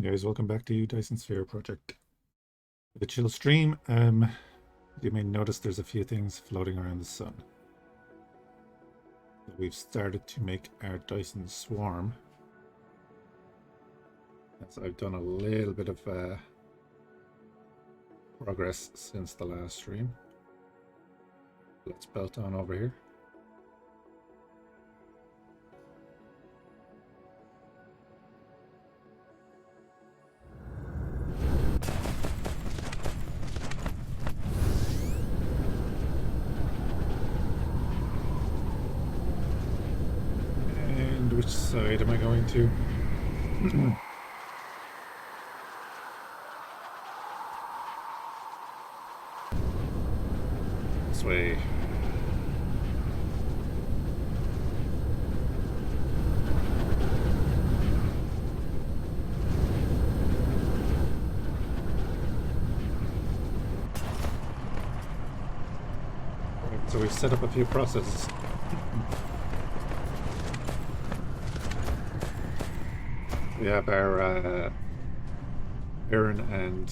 Hey guys, welcome back to Dyson Sphere Project. The chill stream, you may notice there's a few things floating around the sun. We've started to make our Dyson Swarm. As I've done a little bit of progress since the last stream. Let's belt on over here. And which side am I going to? This way. So we've set up a few processes. We have our iron and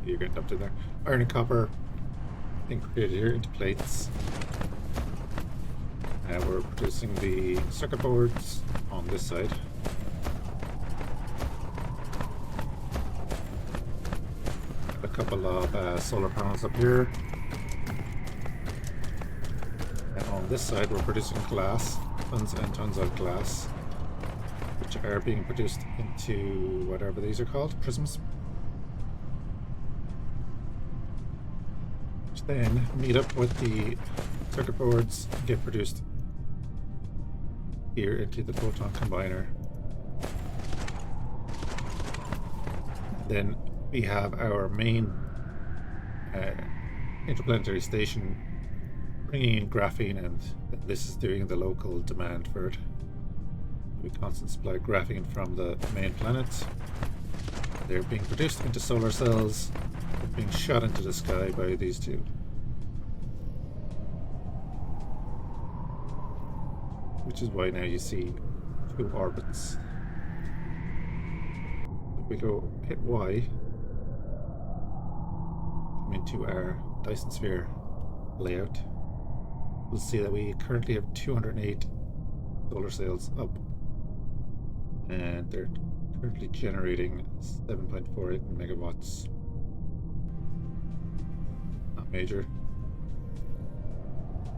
you're getting up to there. Iron and copper integrated here into plates. We're producing the circuit boards on this side. A couple of solar panels up here. And on this side we're producing glass, tons and tons of glass, which are being produced into whatever these are called, prisms. Which then meet up with the circuit boards and get produced here into the photon combiner. Then we have our main interplanetary station bringing in graphene, and this is doing the local demand for it. We constantly supply graphene from the main planets. They're being produced into solar cells, being shot into the sky by these two. Which is why now you see two orbits. If we go hit Y, come into our Dyson Sphere layout, we'll see that we currently have 208 solar cells up, and they're currently generating 7.48 megawatts. Not major.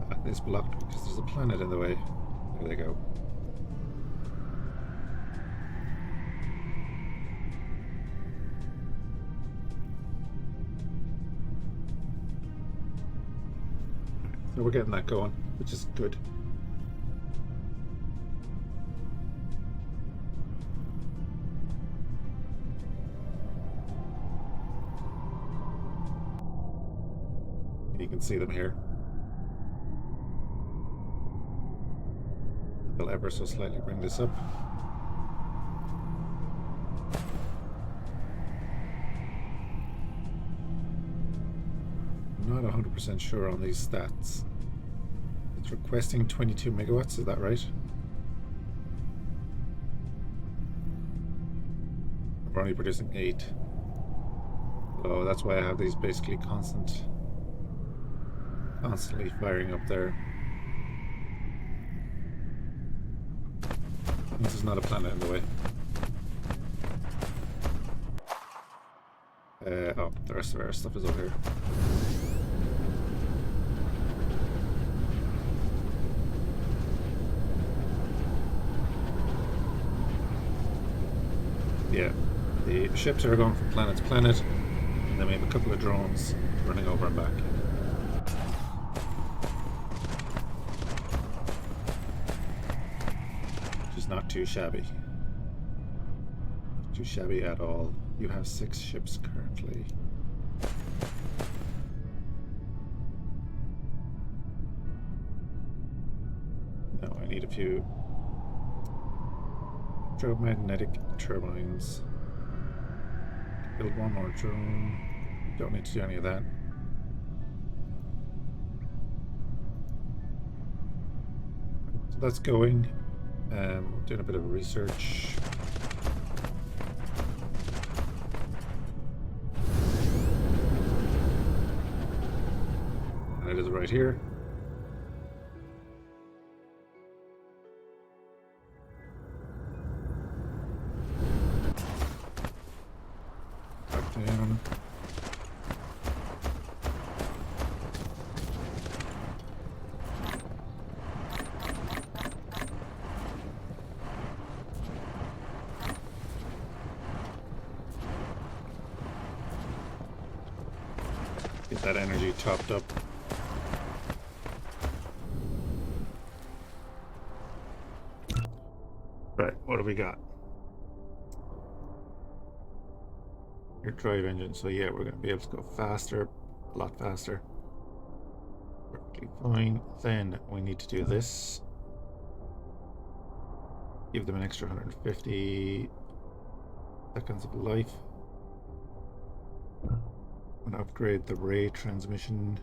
That is blocked because there's a planet in the way. There they go. So we're getting that going, which is good. You can see them here. They'll ever so slightly bring this up. I'm not 100% sure on these stats. It's requesting 22 megawatts, is that right? We're only producing 8. So that's why I have these basically constantly firing up there. This is not a planet in the way. Oh, the rest of our stuff is over here. Yeah, the ships are going from planet to planet, and then we have a couple of drones running over and back. Not too shabby. Too shabby at all. You have 6 ships currently. No, I need a few electromagnetic turbines. Build one more drone. Don't need to do any of that. So that's going. Doing a bit of research. And it is right here. Back down. Get that energy topped up. Right, what do we got? Your drive engine. So yeah, we're going to be able to go faster, a lot faster. Perfectly fine. Then we need to do this. Give them an extra 150 seconds of life. I'm going to upgrade the ray transmission.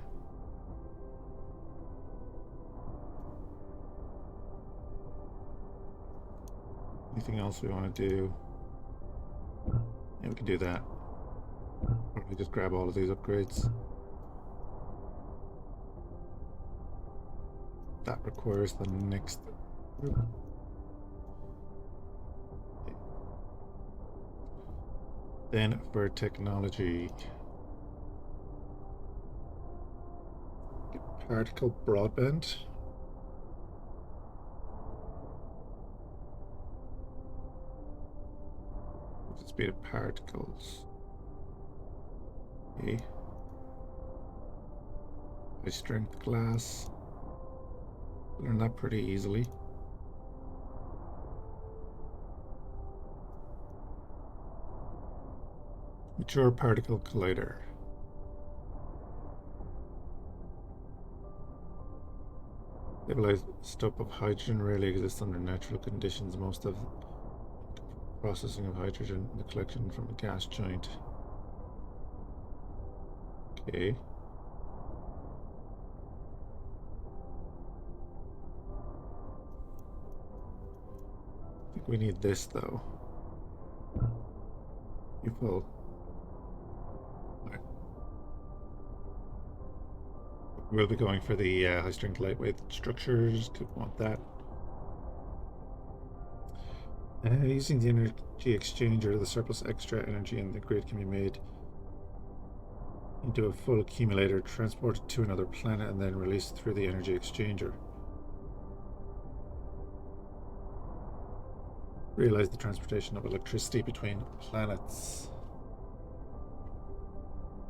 Anything else we want to do? Yeah, we can do that. Or we just grab all of these upgrades. That requires the next group. Okay. Then for technology, particle broadband. The speed of particles. Okay. High strength glass. Learn that pretty easily. Mature particle collider. Stabilized isotope of hydrogen rarely exists under natural conditions. Most of processing of hydrogen in the collection from a gas joint. Okay. I think we need this though. You will. We'll be going for the high strength lightweight structures. Could want that. Using the energy exchanger, the surplus extra energy in the grid can be made into a full accumulator, transported to another planet, and then released through the energy exchanger. Realize the transportation of electricity between planets.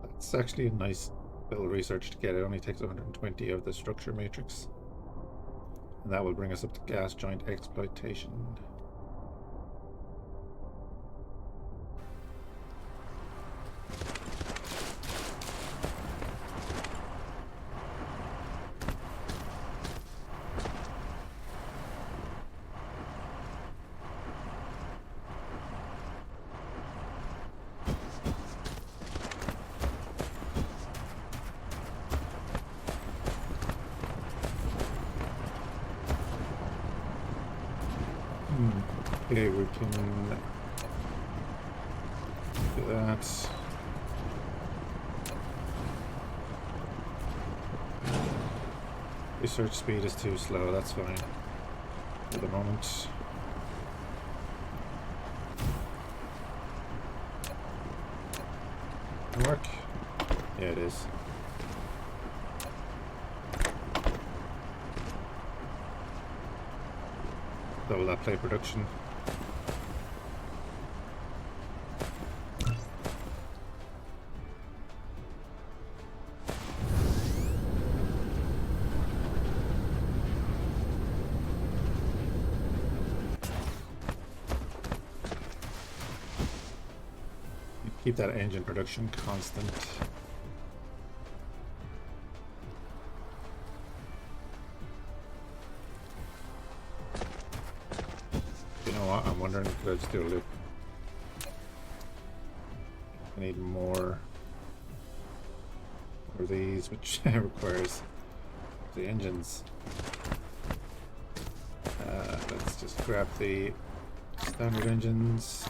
That's actually a nice little research to get. It only takes 120 of the structure matrix. And that will bring us up to gas joint exploitation. Okay, we can do that. Research speed is too slow, that's fine for the moment. Work? Yeah, it is. Double that plate production. Keep that engine production constant. You know what? I'm wondering if I just do a loop. I need more of these, which requires the engines. Let's just grab the standard engines.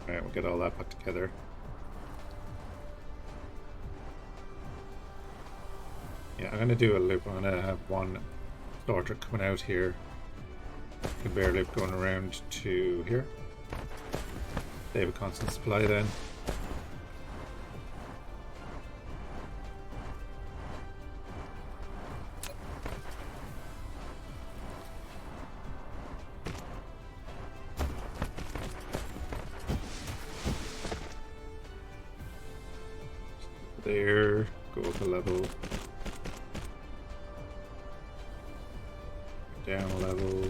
Alright, we'll get all that put together. Yeah, I'm going to do a loop. I'm going to have one starter coming out here. Conveyor loop going around to here. They have a constant supply then. There, go up a level, down a level.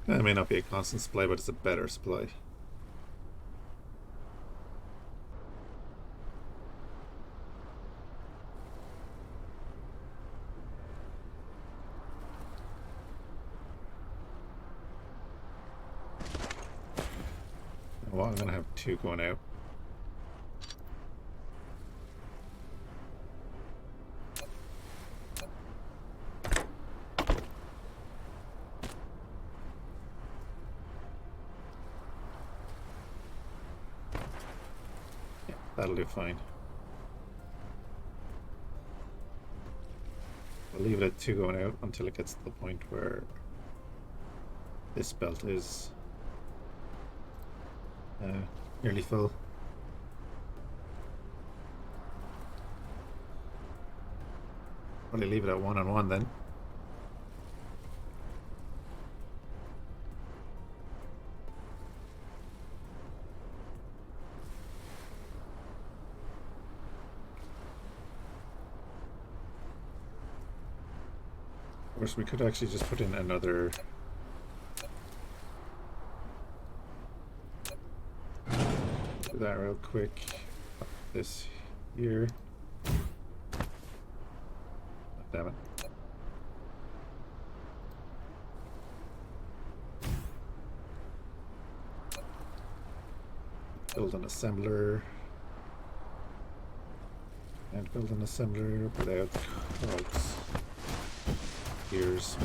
That may not be a constant supply, but it's a better supply. Well, I'm going to have two going out. That'll do fine. We'll leave it at two going out until it gets to the point where this belt is nearly full. Probably leave it at 1 on 1 then. Of course, we could actually just put in another do that real quick. This here. Oh, damn it. Build an assembler. And build an assembler without cogs. Gears.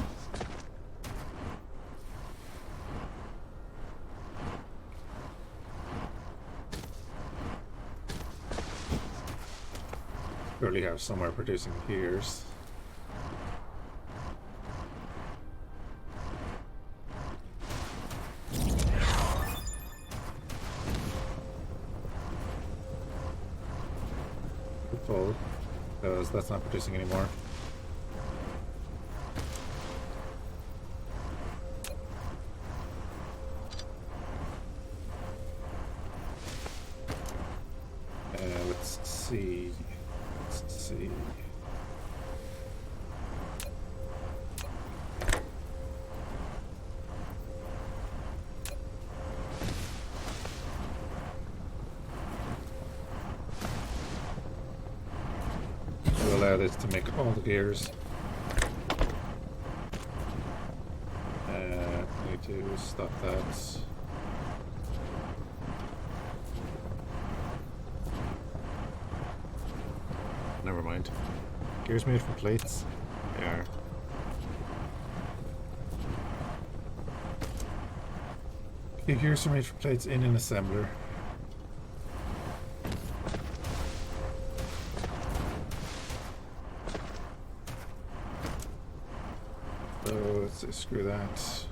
Surely have somewhere producing gears. Full, because that's not producing anymore. Let's see. To allow this to make all the gears. Need to stop that. Never mind. Gears made from plates. They are. Okay, gears are made from plates in an assembler. So let's just screw that.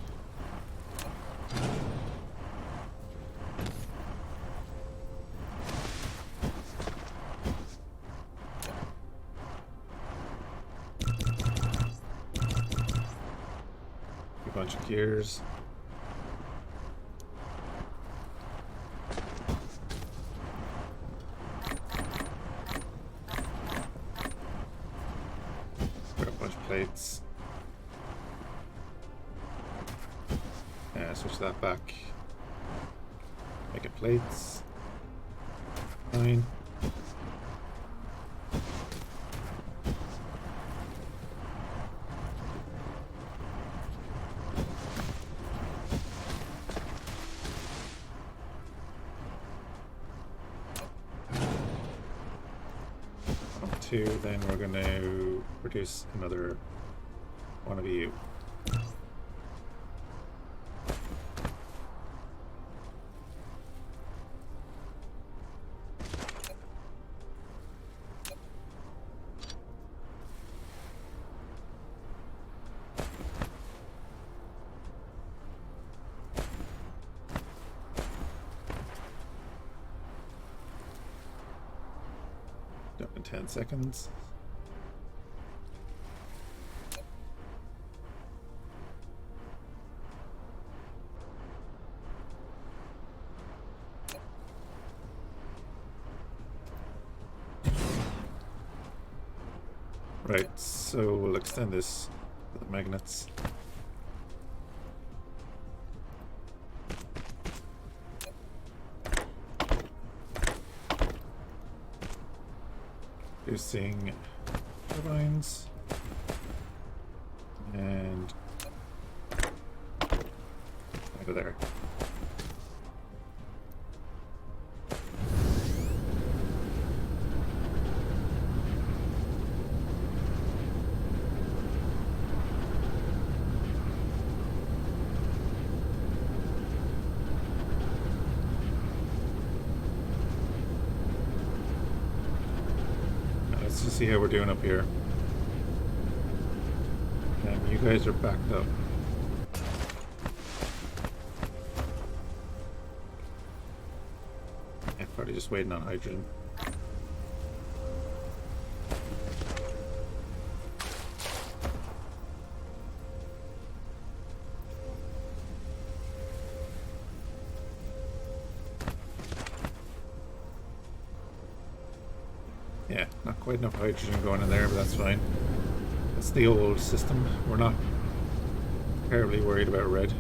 A bunch of gears. Got a bunch of plates. Switch that back. Make it plates. Fine. Up to, then we're going to produce another one of you. In 10 seconds. Right, so we'll extend this with the magnets. Producing turbines and over there. Let's just see how we're doing up here. You guys are backed up. I'm probably just waiting on hydrogen. Yeah, not quite enough hydrogen going in there, but that's fine. That's the old system. We're not terribly worried about red.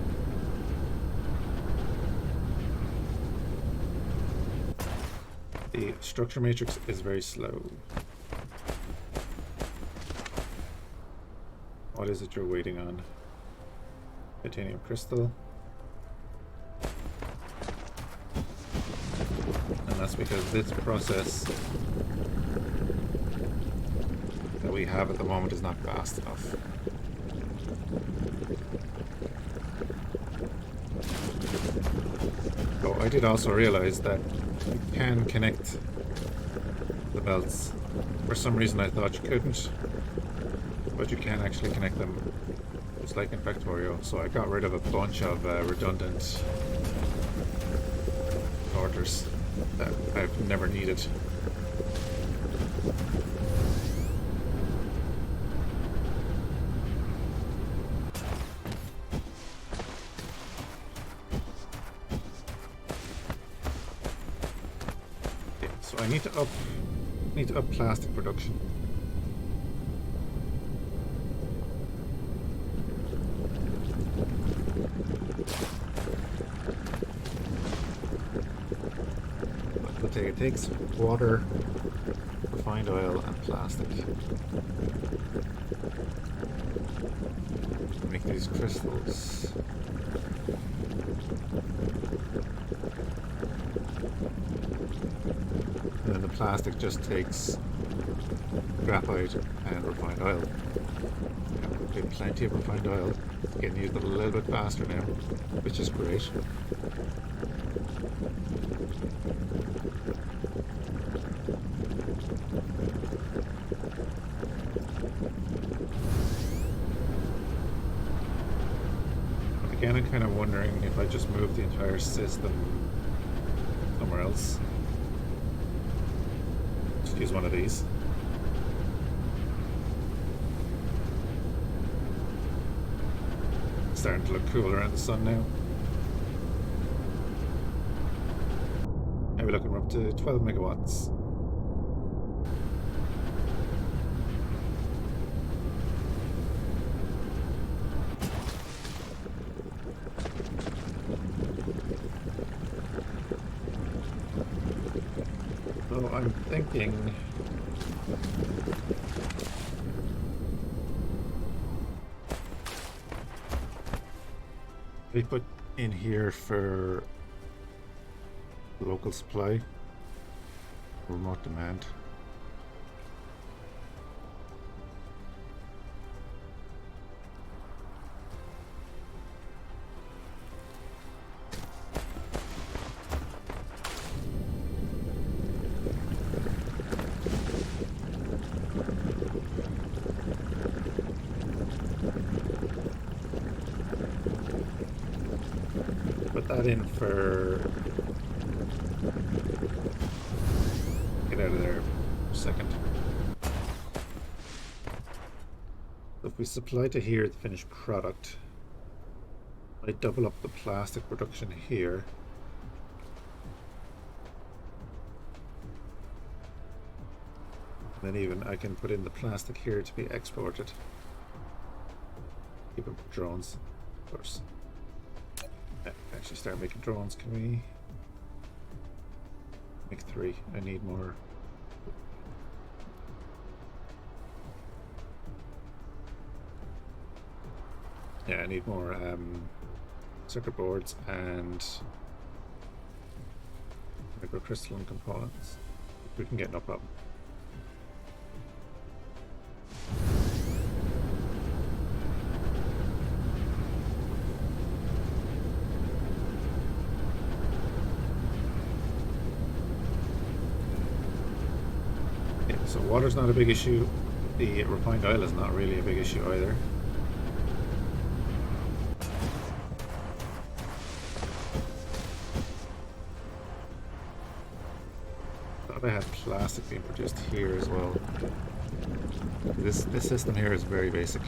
The structure matrix is very slow. What is it you're waiting on? Titanium crystal. And that's because this process that we have at the moment is not fast enough. Oh, I did also realize that you can connect the belts. For some reason I thought you couldn't, but you can actually connect them, just like in Factorio. So I got rid of a bunch of redundant orders that I've never needed. So I need to up plastic production. It takes water, refined oil, and plastic to make these crystals. And then the plastic just takes graphite and refined oil. We have plenty of refined oil. It's getting used a little bit faster now, which is great. Again, I'm kind of wondering if I just move the entire system somewhere else. Just use one of these. It's starting to look cool around the sun now. Now we're looking up to 12 megawatts. So I'm thinking we put in here for local supply, remote demand. Put that in for... Get out of there for a second. So if we supply to here the finished product, I double up the plastic production here. And then even I can put in the plastic here to be exported. Keep them for drones, of course. Actually start making drones. Can we make 3? I need more. Yeah, I need more circuit boards and microcrystalline components. We can get, no problem. So water's not a big issue. The refined oil is not really a big issue either. Thought I had plastic being produced here as well. This system here is very basic.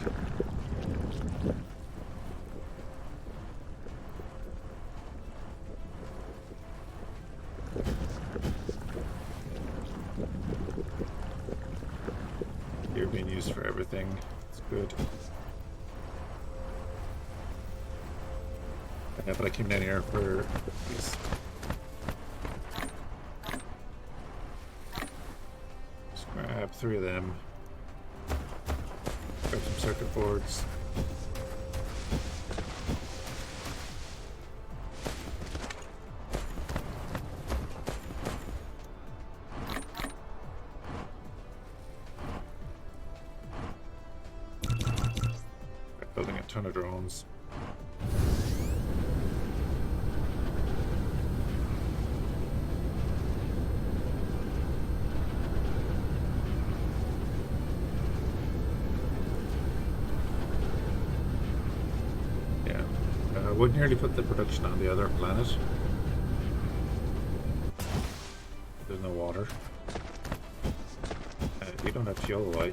Being used for everything. It's good. Yeah, but I came down here for these. Just grab 3 of them. Grab some circuit boards. Building a ton of drones. Yeah, I would nearly put the production on the other planet. There's no water. We don't have fuel, why?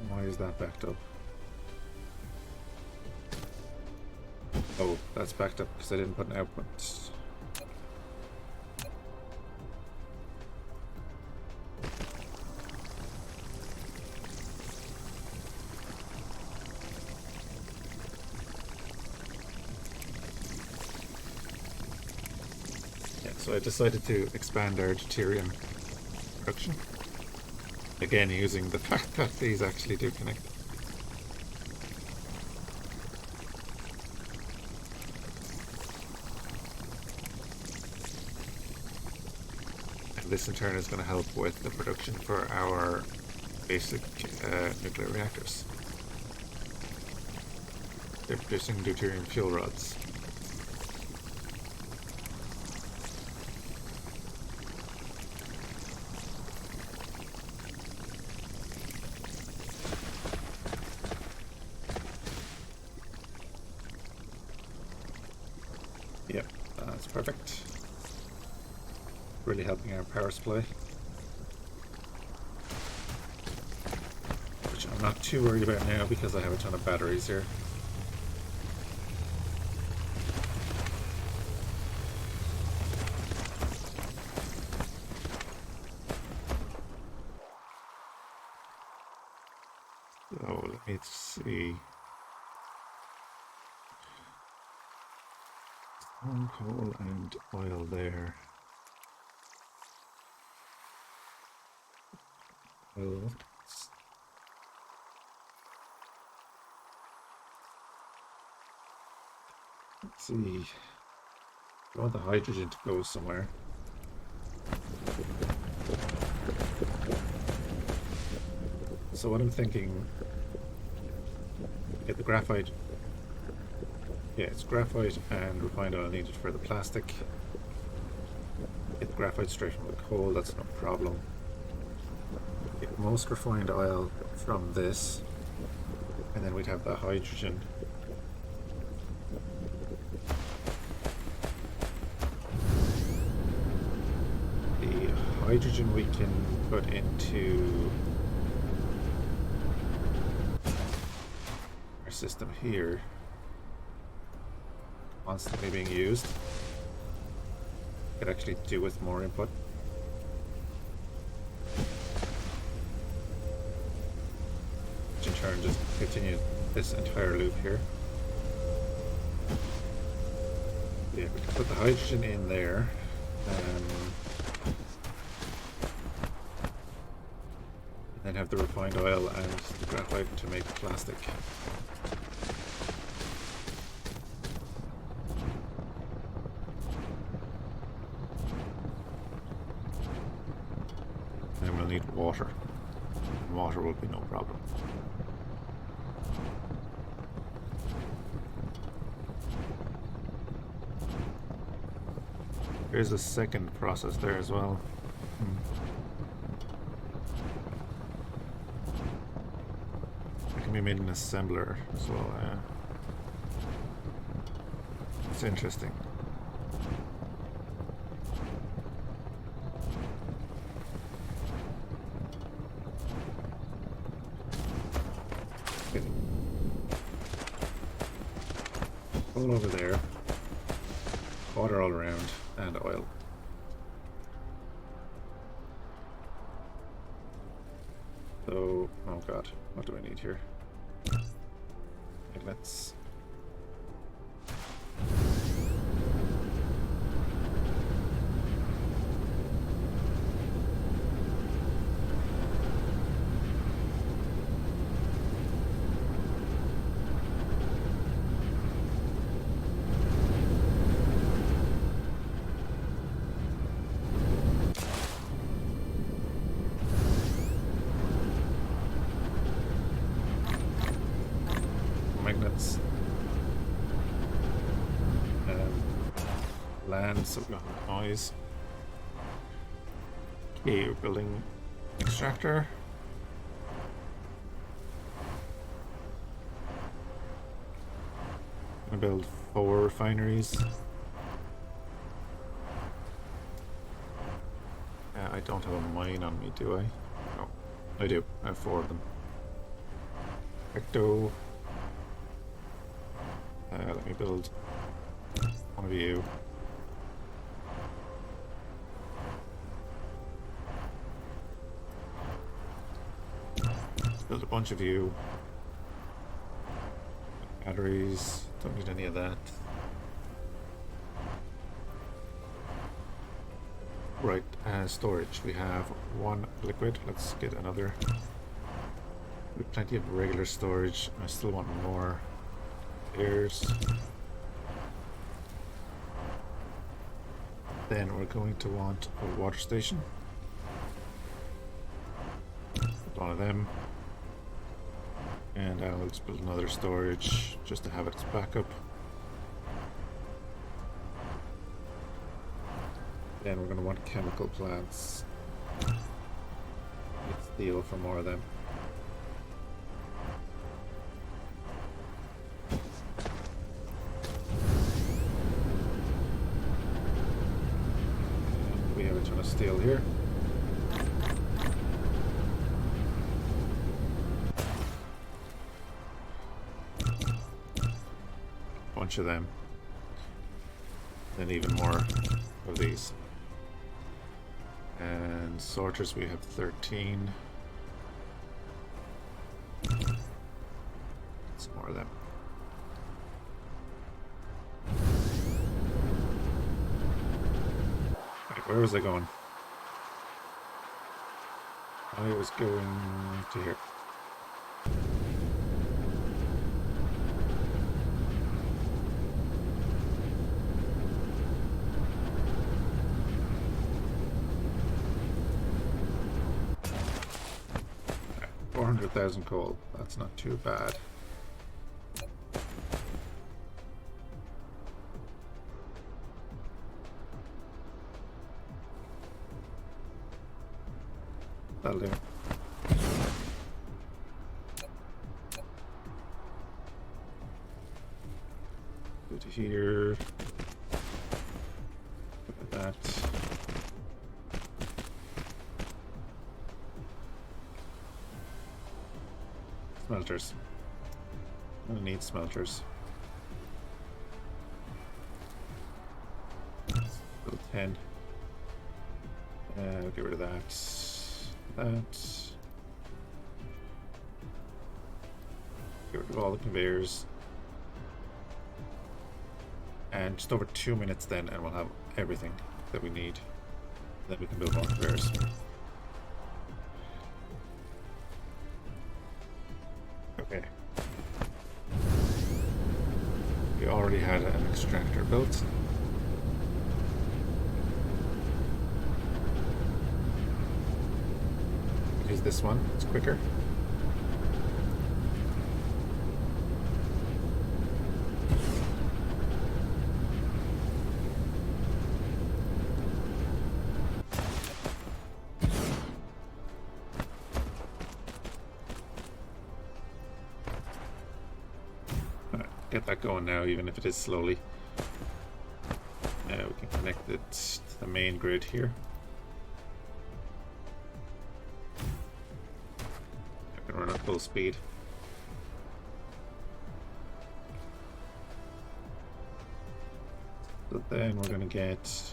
Why is that backed up? Oh, that's backed up because I didn't put an output. Yeah, so I decided to expand our deuterium production. Again, using the fact that these actually do connect. And this in turn is going to help with the production for our basic nuclear reactors. They're producing deuterium fuel rods. Yep, that's perfect. Really helping our power supply. Which I'm not too worried about now because I have a ton of batteries here. So let me see. Some coal and oil there. Well, let's see. I want the hydrogen to go somewhere. So what I'm thinking, get the graphite. Yeah, it's graphite and refined oil needed for the plastic. Get the graphite straight from the coal, that's no problem. Get most refined oil from this, and then we'd have the hydrogen. The hydrogen we can put into our system here, constantly being used. Could actually do with more input. Which in turn just continue this entire loop here. Yeah, we can put the hydrogen in there. And then have the refined oil and the graphite to make plastic. Then we'll need water. And water will be no problem. There's a second process there as well. It can be made in assembler as well. It's interesting. All over there, water all around, and oil. So, oh god, what do I need here? Let's magnets and land, so we don't have noise. Okay, we're building extractor. I'm gonna build 4 refineries. I don't have a mine on me, do I? No, I do. I have 4 of them. Ecto. Let me build one of you. Let's build a bunch of you. Batteries, don't need any of that. Right, storage. We have 1 liquid. Let's get another. We have plenty of regular storage. I still want more. Then we're going to want a water station. One of them. And I'll just build another storage just to have it as backup. Then we're going to want chemical plants. Let's deal for more of them. ton of steel here. Bunch of them. And even more of these. And sorters, we have 13. Some more of them. Right, where was I going? I was going to here. Right, 400,000 coal. That's not too bad. That'll do. Go to here. Look at that. Smelters. I'm gonna need smelters. Little 10. Get rid of that. Get rid of all the conveyors. And just over 2 minutes then, and we'll have everything that we need. Then we can build more conveyors. Okay. We already had an extractor built. Use this one, it's quicker. Get that going now, even if it is slowly. Now we can connect it to the main grid here. I can run at full speed. So then we're going to get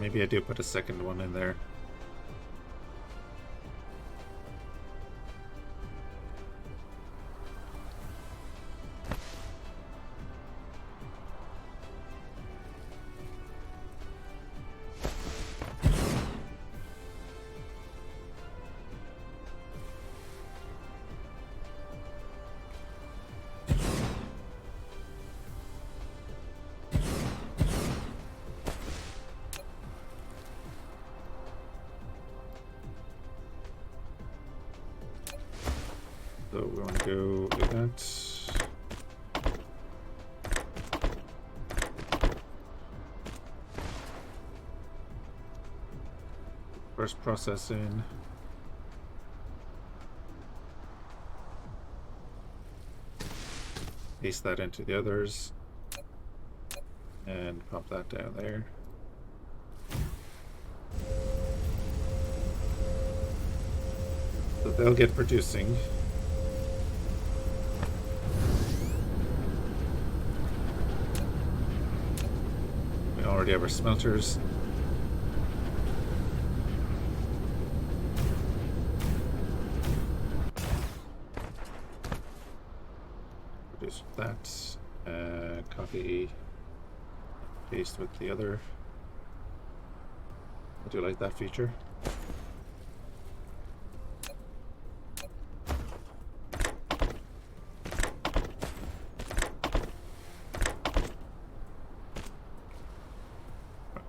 maybe I do put a second one in there. So we want to go do that. First processing. Paste that into the others. And pop that down there. So they'll get producing. Already have our smelters. Produce that. Copy, paste with the other. I do like that feature.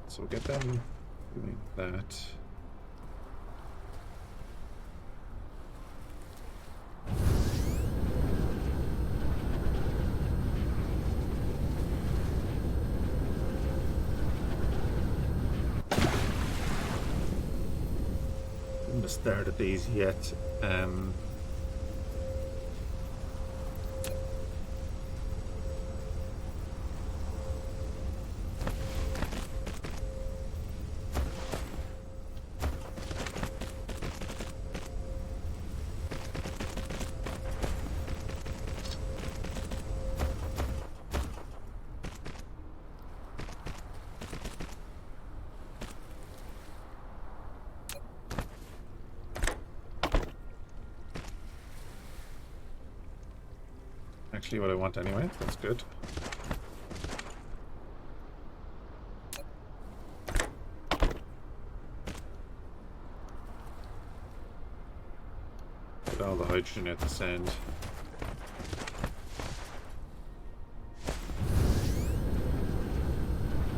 So we'll get them doing that. Shouldn't have started these yet. Actually, what I want anyway. That's good. Put all the hydrogen at this end.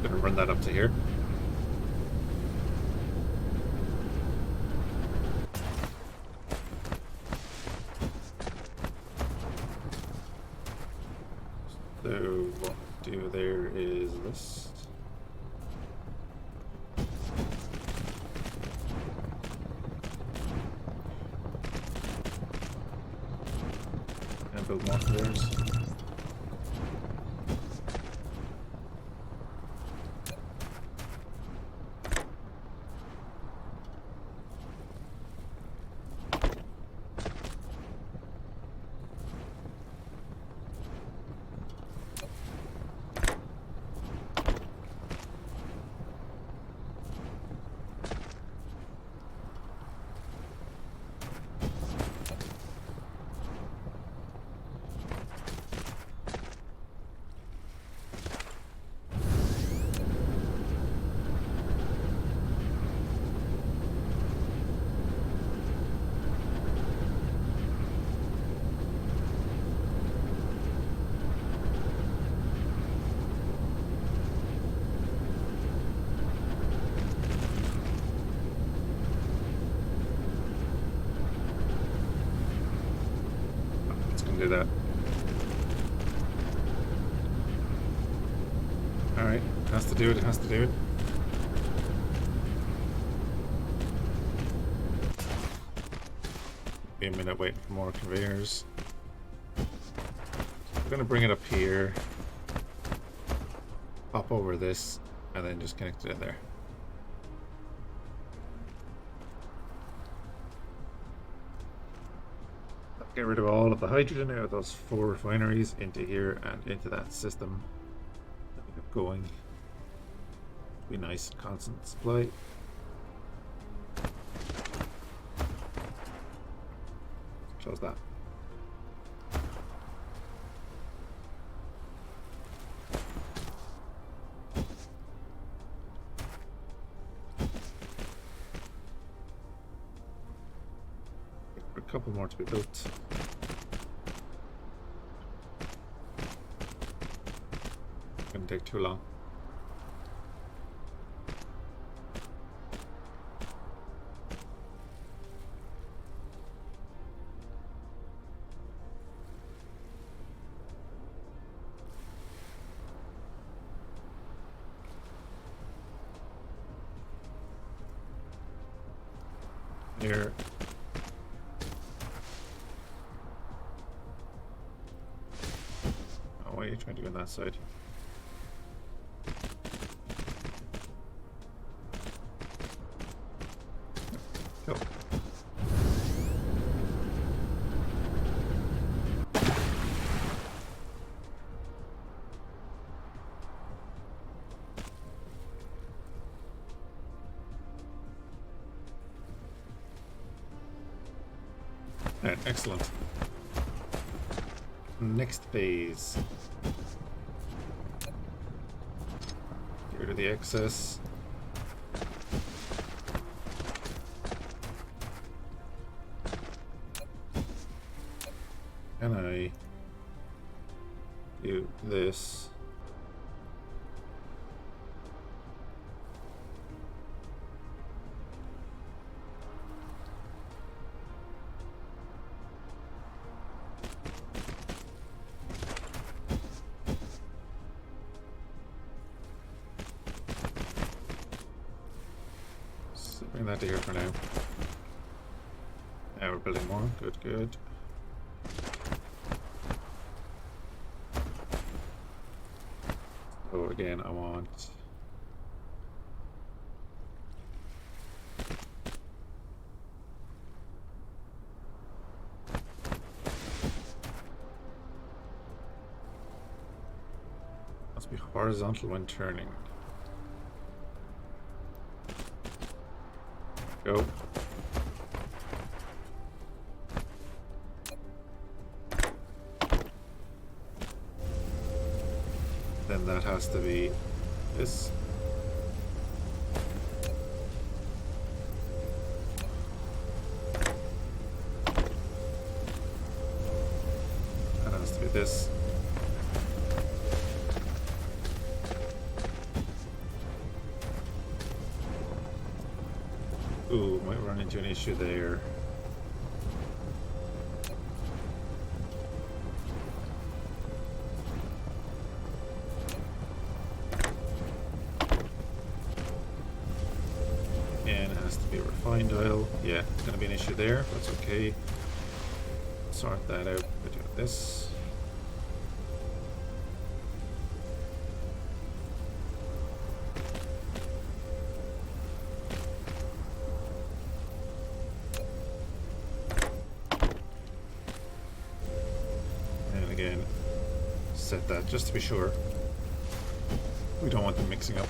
Gonna run that up to here. So what we'll do there is this. And build more flares. Do that. Alright, has to do it, has to do it. Be a minute waiting for more conveyors. We're gonna bring it up here, pop over this, and then just connect it in there. Get rid of all of the hydrogen out of those 4 refineries into here and into that system that we have going. Be nice, constant supply. Close that. A couple more to be built. Gonna take too long. Here. Oh, why are you trying to go on that side? Cool. Alright, excellent. Next phase. Get rid of the excess. Can I do this? So bring that to here for now. Now we're building more. Good, good. So again, I want must be horizontal when turning. Go. Then that has to be this. That has to be this. Ooh, might run into an issue there. And it has to be a refined oil. Yeah, it's going to be an issue there. That's okay. Sort that out by doing this. And again, set that just to be sure. We don't want them mixing up.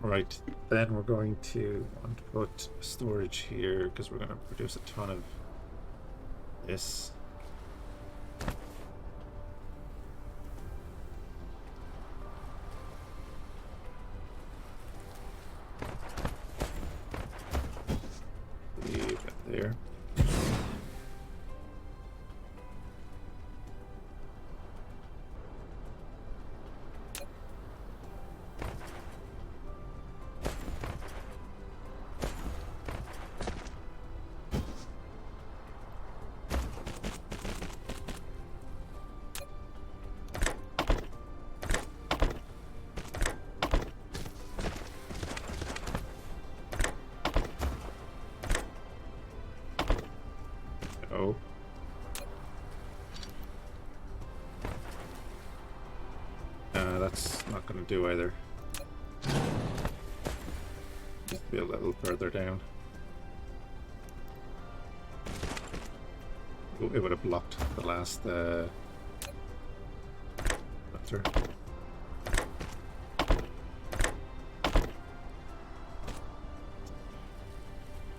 Right, then we're going to want to put storage here because we're going to produce a ton of this. Leave it there. Oh. That's not going to do either. Just be a little further down. Ooh, it would have blocked the last filter.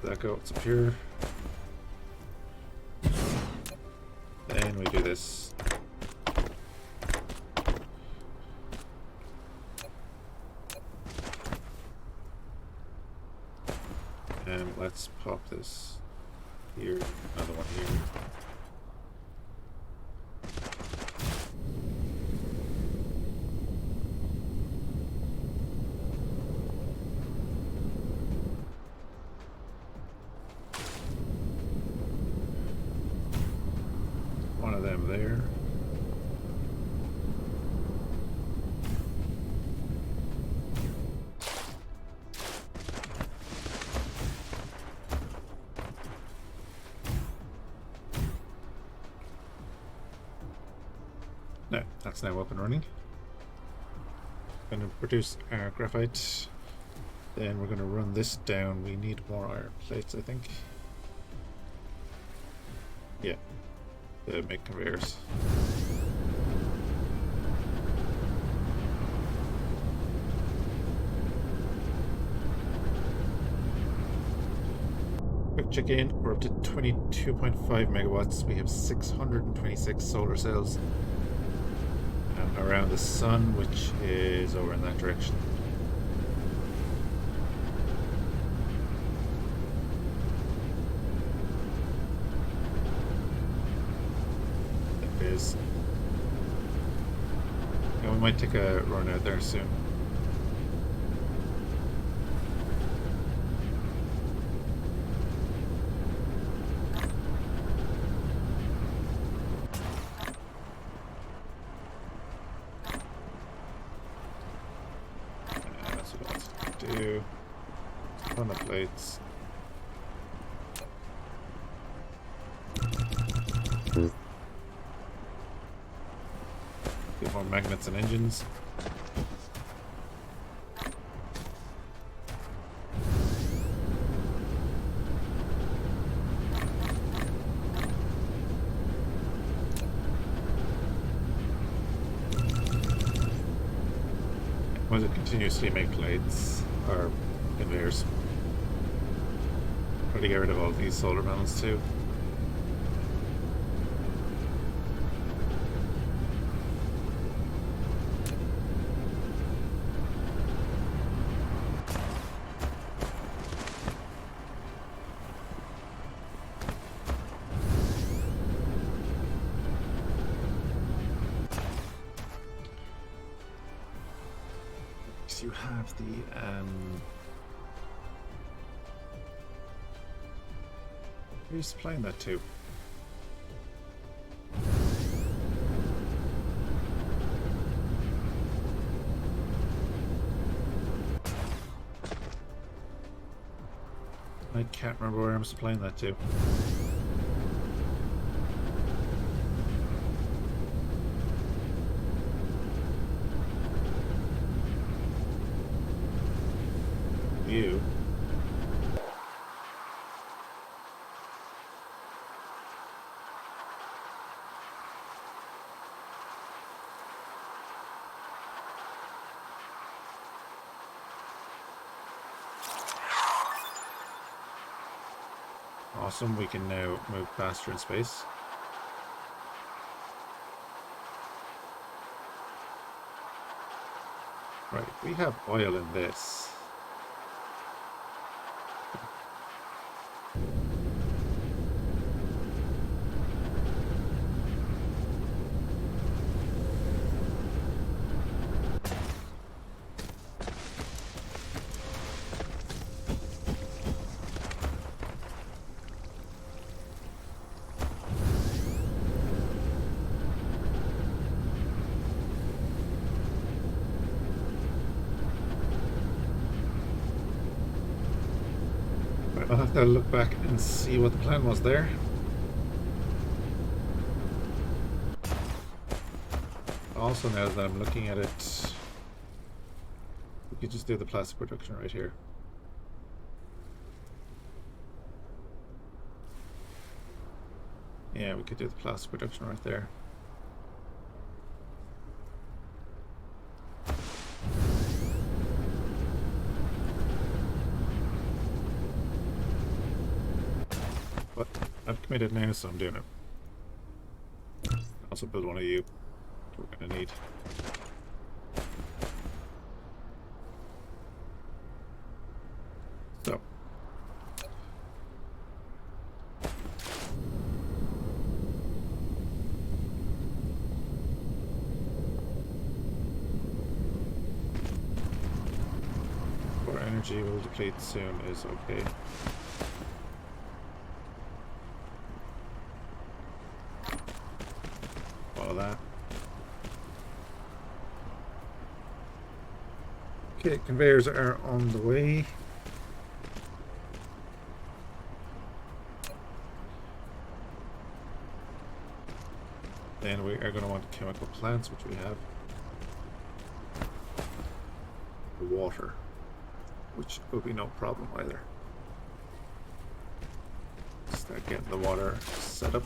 That go, it's up here. Then we do this. And let's pop this here, another one here. One of them there. No, that's now up and running. Going to produce our graphite. Then we're going to run this down. We need more iron plates, I think. Yeah, to make conveyors. Quick check in, we're up to 22.5 megawatts. We have 626 solar cells around the sun, which is over in that direction. There it is. And we might take a run out there soon. ton of plates. Get more magnets and engines. Was it continuously make plates or conveyors? Try to get rid of all these solar panels too. You have the who are you supplying that to? I can't remember where I'm supplying that to. You. Awesome, we can now move faster in space. Right, we have oil in this. I'll have to look back and see what the plan was there. Also, now that I'm looking at it, we could just do the plastic production right here. Yeah, we could do the plastic production right there. But I've committed now, so I'm doing it. Also build one of you. We're gonna need. So. Our energy will deplete soon is okay. Follow that. Okay, conveyors are on the way. Then we are going to want chemical plants, which we have. The water, which will be no problem either. Start getting the water set up.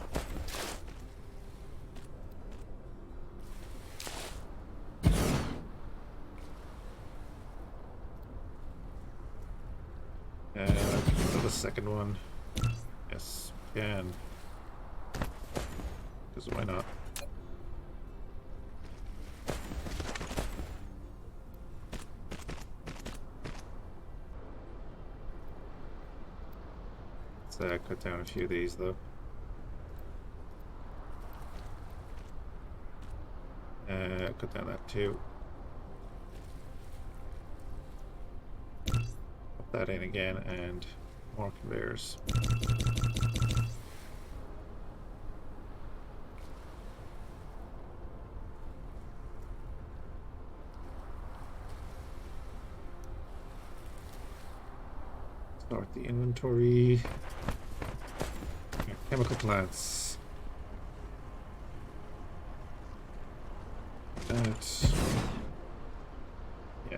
The second one. Yes, can. Because why not? Let's cut down a few of these though. Cut down that too. Put that in again and more conveyors. Start the inventory. Chemical plants. That. Yeah.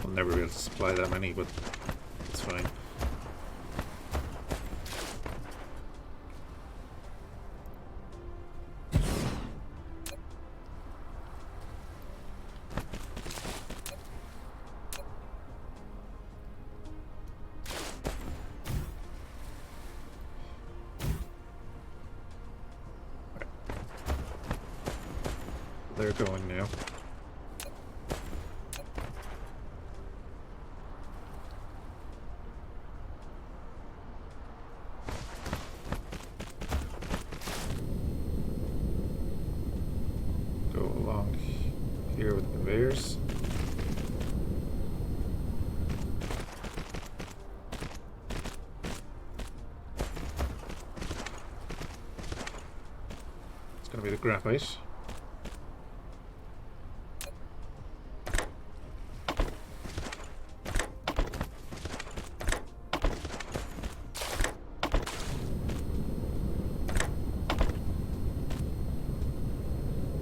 I'll never be able to supply that many, but it's fine. They're going now. Go along here with the conveyors. It's going to be the graphite.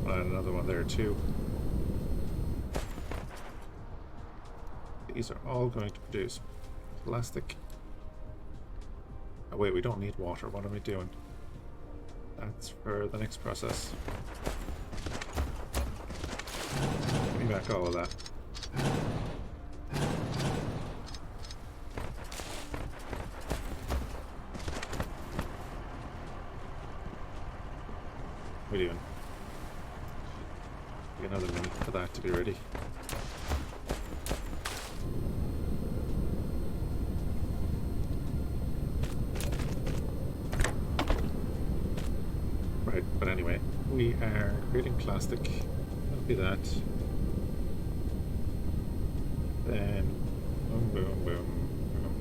Another one there too. These are all going to produce plastic. Oh wait, we don't need water. What am I doing? That's for the next process. Give me back all of that. What are you doing? Another minute for that to be ready. Right, but anyway, we are creating plastic. That'll be that. Then boom, boom, boom, boom.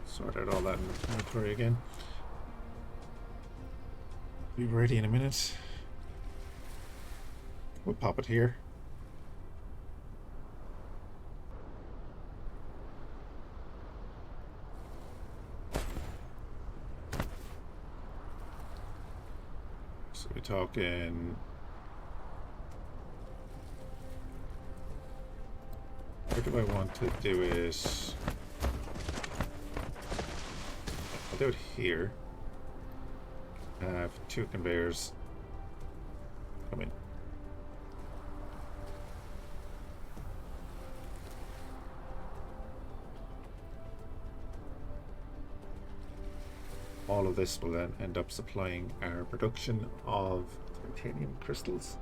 Sort out all that in the inventory again. Be ready in a minute. We'll pop it here. So we're talking. Where do I want to do it? I'll do it here. I have 2 conveyors coming. All of this will then end up supplying our production of titanium crystals.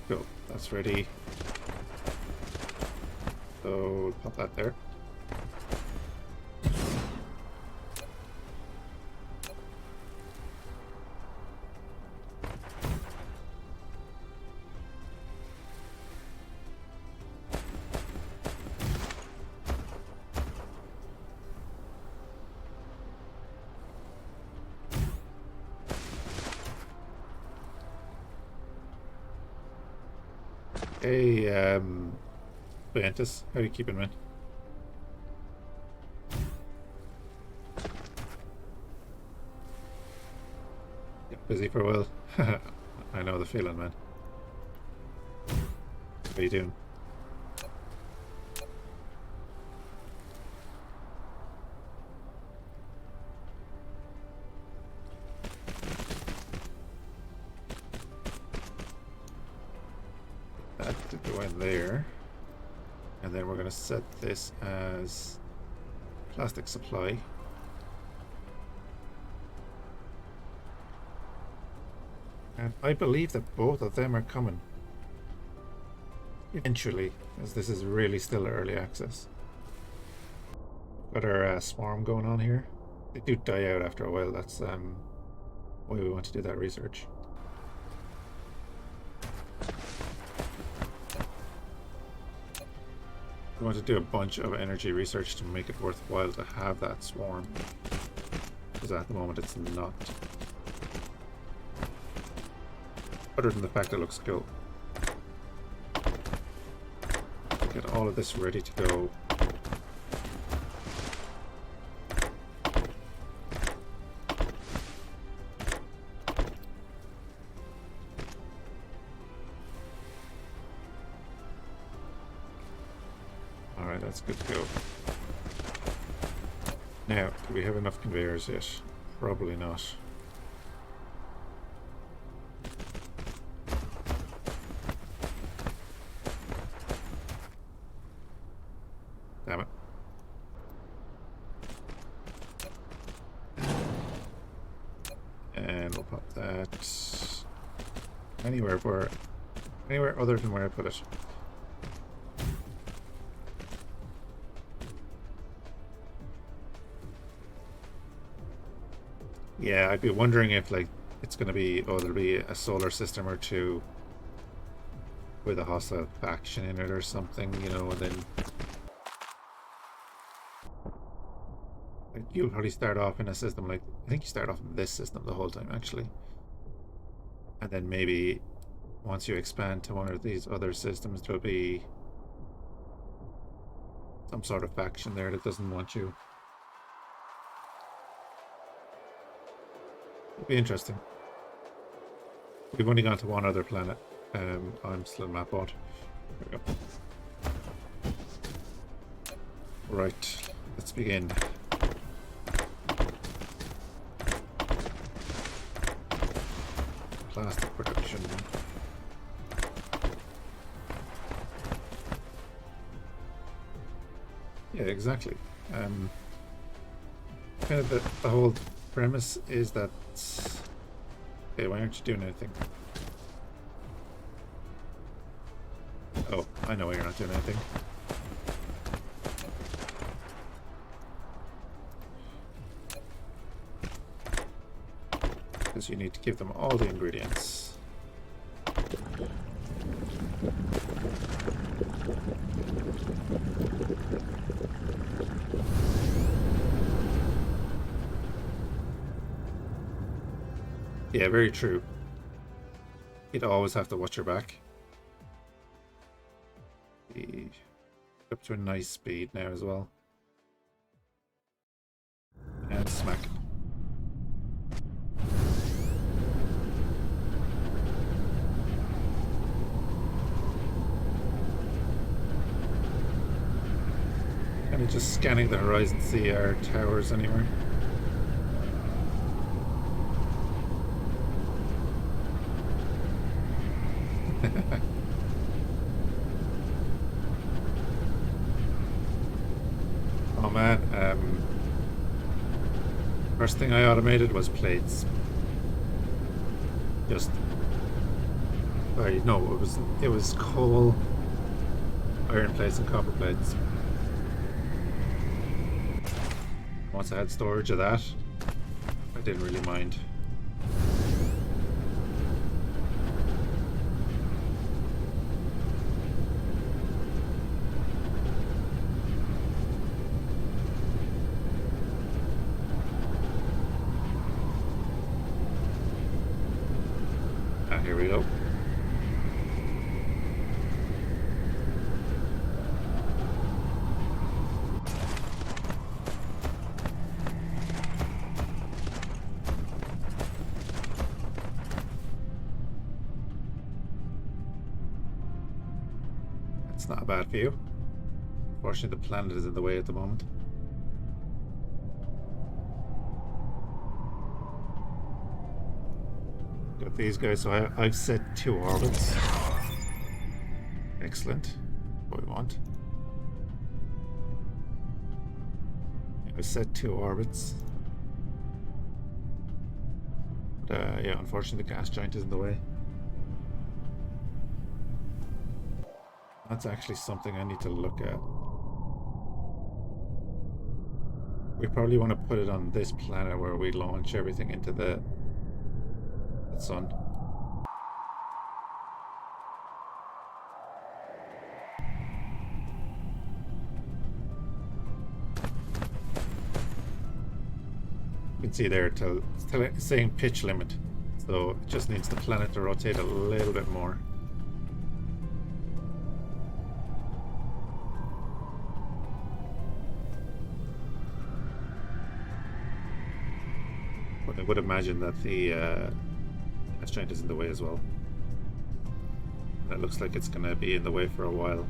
Cool, that's ready. So pop that there. Hey, Fhiachs, how are you keeping, man? Get busy for a while. I know the feeling, man. What are you doing? That to go in there, and then we're going to set this as plastic supply. And I believe that both of them are coming eventually, as this is really still early access. Got our swarm going on here. They do die out after a while. That's why we want to do that research. We want to do a bunch of energy research to make it worthwhile to have that swarm, because at the moment it's not. Other than the fact it looks cool. Get all of this ready to go. Alright, that's good to go. Now, do we have enough conveyors yet? Probably not. Damn it. And we'll put that anywhere other than where I put it. Yeah, I'd be wondering if like it's gonna be, oh, there'll be a solar system or two with a hostile faction in it or something, you know, and then like, you'll probably start off in a system like, I think you start off in this system the whole time actually. And then maybe once you expand to one of these other systems, there'll be some sort of faction there that doesn't want you. It'll be interesting. We've only gone to one other planet. I'm still map out. There we go. Right, let's begin. Plastic production. Yeah, exactly. Kind of the whole premise is that. Okay, why aren't you doing anything? Oh, I know why you're not doing anything. Because you need to give them all the ingredients. Yeah, very true. You'd always have to watch your back. Up to a nice speed now as well. And smack. Kind of just scanning the horizon to see our towers anywhere. Oh man, first thing I automated was plates. Just, no, it was coal, iron plates, and copper plates. Once I had storage of that, I didn't really mind. Here we go. It's not a bad view. Unfortunately, the planet is in the way at the moment. Got these guys, so I've set 2 orbits. Excellent. What we want. I've set 2 orbits. Yeah, unfortunately the gas giant is in the way. That's actually something I need to look at. We probably want to put it on this planet where we launch everything into the sun. You can see there it's saying pitch limit, so it just needs the planet to rotate a little bit more. But I would imagine that the gas giant is in the way as well. And it looks like it's going to be in the way for a while.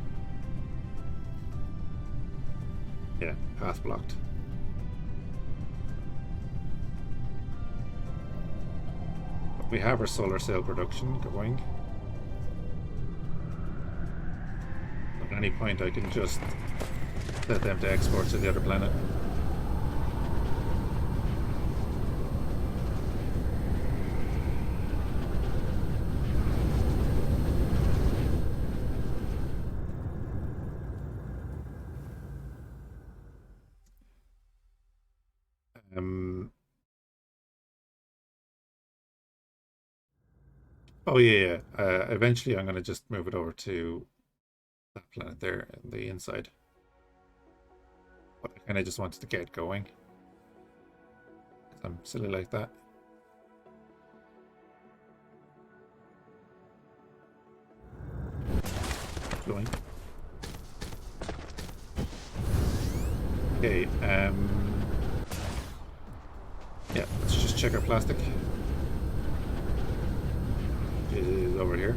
Yeah, path blocked. But we have our solar sail production going. At any point I can just set them to export to the other planet. Oh yeah, yeah. Eventually I'm going to just move it over to that planet there, the inside. But I kind of just wanted to get going. Because I'm silly like that. Going. Okay, yeah, let's just check our plastic. It is over here.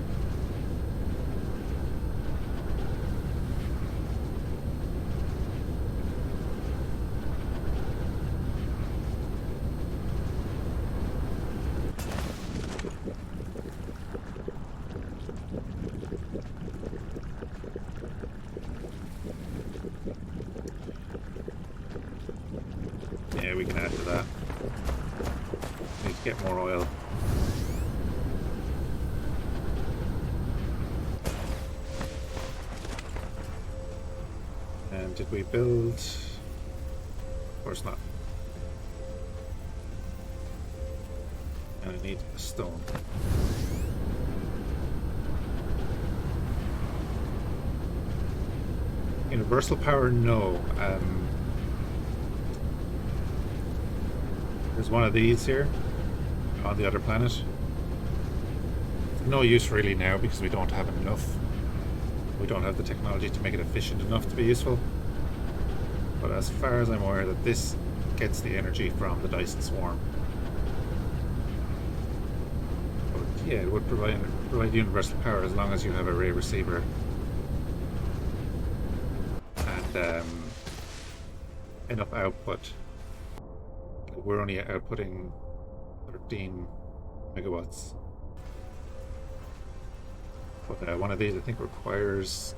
Yeah, we can add to that. Need to get more oil. And did we build? Of course not. And I need a stone. Universal power, no. There's one of these here on the other planet. No use really now because we don't have enough. We don't have the technology to make it efficient enough to be useful. But as far as I'm aware, that this gets the energy from the Dyson Swarm. But yeah, it would provide universal power as long as you have a array receiver. And enough output. We're only outputting 13 megawatts. But one of these I think requires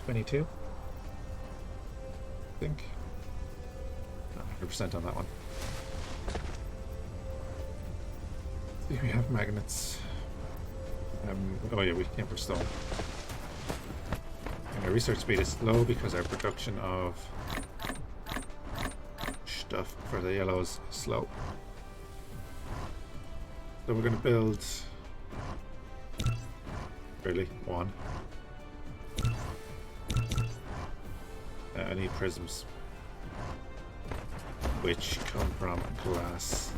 22. I think. Not 100% on that one. Here we have magnets. Oh yeah, we came for stone. And our research speed is slow because our production of stuff for the yellows is slow. So we're going to build really one. I need prisms, which come from glass.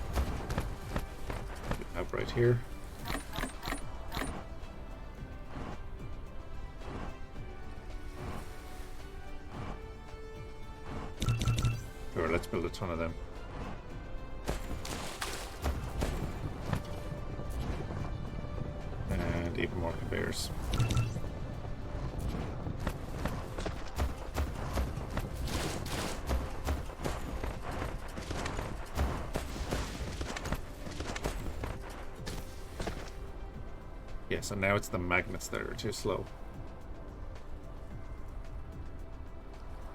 We have right here. Sure, let's build a ton of them. And even more conveyors. Yeah, so now it's the magnets that are too slow.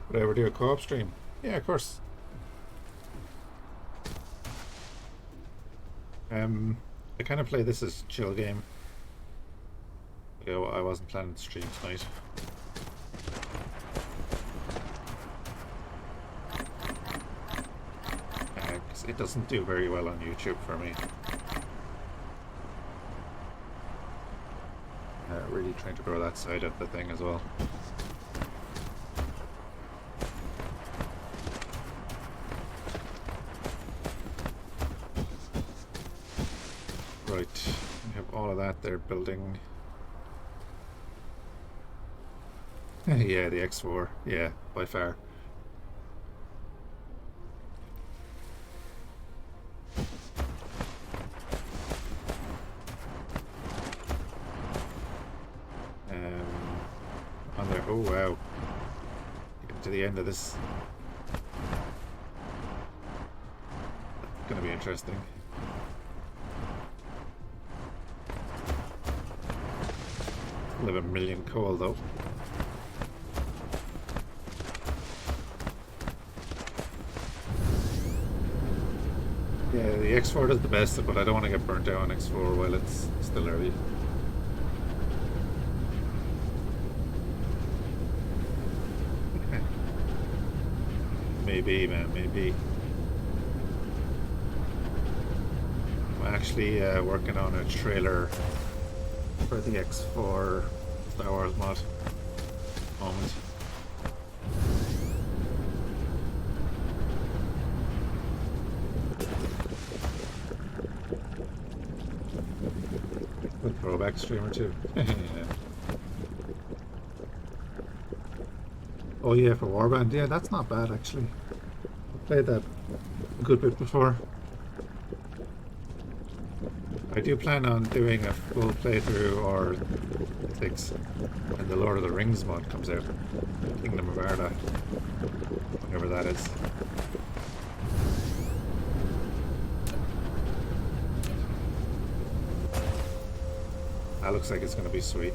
Would I ever do a co-op stream? Yeah, of course. I kind of play this as chill game. You know, I wasn't planning to stream tonight. Because it doesn't do very well on YouTube for me. Really trying to grow that side of the thing as well. Right, we have all of that there building. Yeah, the X4, yeah, by far. On there, oh wow. Getting to the end of this. That's gonna be interesting. Live a million coal though. Yeah, the X4 does the best, but I don't want to get burnt out on X4 while it's still early. Maybe, man, maybe. I'm actually working on a trailer for the X4 Star Wars mod at the moment. With throwback streamer too. Yeah. Oh yeah, for Warband. Yeah, that's not bad actually. I've played that a good bit before. I do plan on doing a full playthrough or 6 when the Lord of the Rings mod comes out. Kingdom of Arda. Whenever that is. That looks like it's going to be sweet.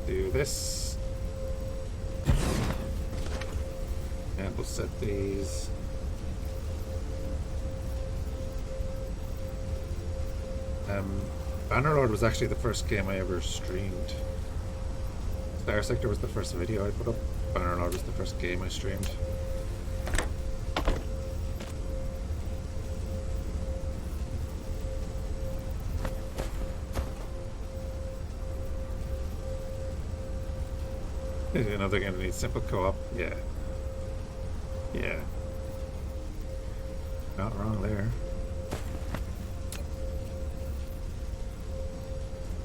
Do this. And we'll set these. Bannerlord was actually the first game I ever streamed. Star Sector was the first video I put up. Bannerlord was the first game I streamed. Another game that needs simple co-op. Yeah. Yeah. Not wrong there.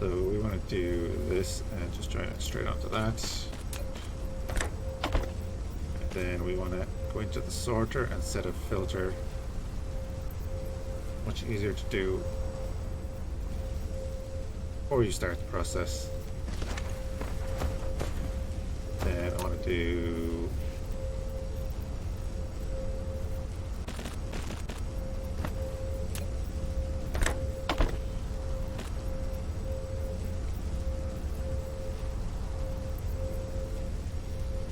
So we want to do this and just join it straight onto that. And then we want to go into the sorter and set a filter. Much easier to do before you start the process. Then I want to do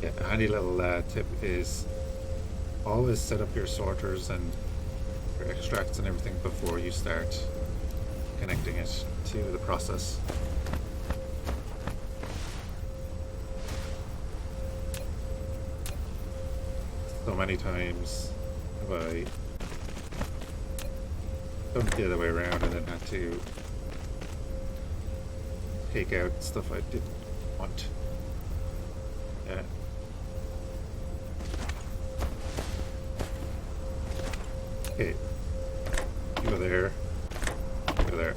a handy little tip is always set up your sorters and your extracts and everything before you start connecting it to the process. So many times have I done it the other way around and then had to take out stuff I didn't want. Yeah. Okay, you go there, go there.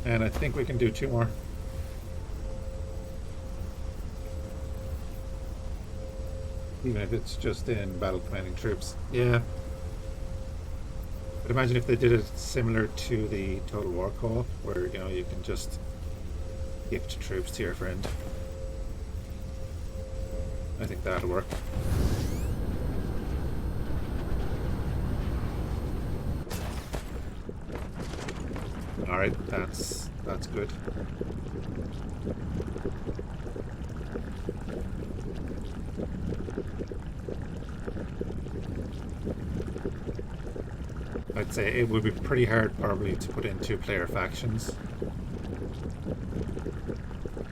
And I think we can do 2 more. Even if it's just in battle commanding troops. Yeah. But imagine if they did it similar to the Total War co-op, where, you know, you can just gift troops to your friend. I think that'll work. Alright, that's good. I'd say it would be pretty hard probably to put in two-player factions.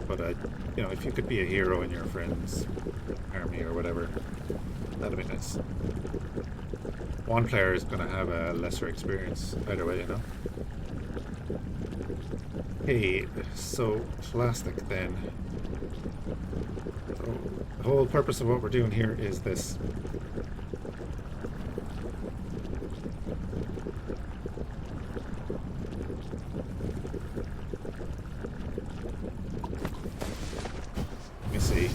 But you know, if you could be a hero in your friend's army or whatever, that'd be nice. One player is going to have a lesser experience either way, you know. Okay, so plastic then. So the whole purpose of what we're doing here is this. Let me see.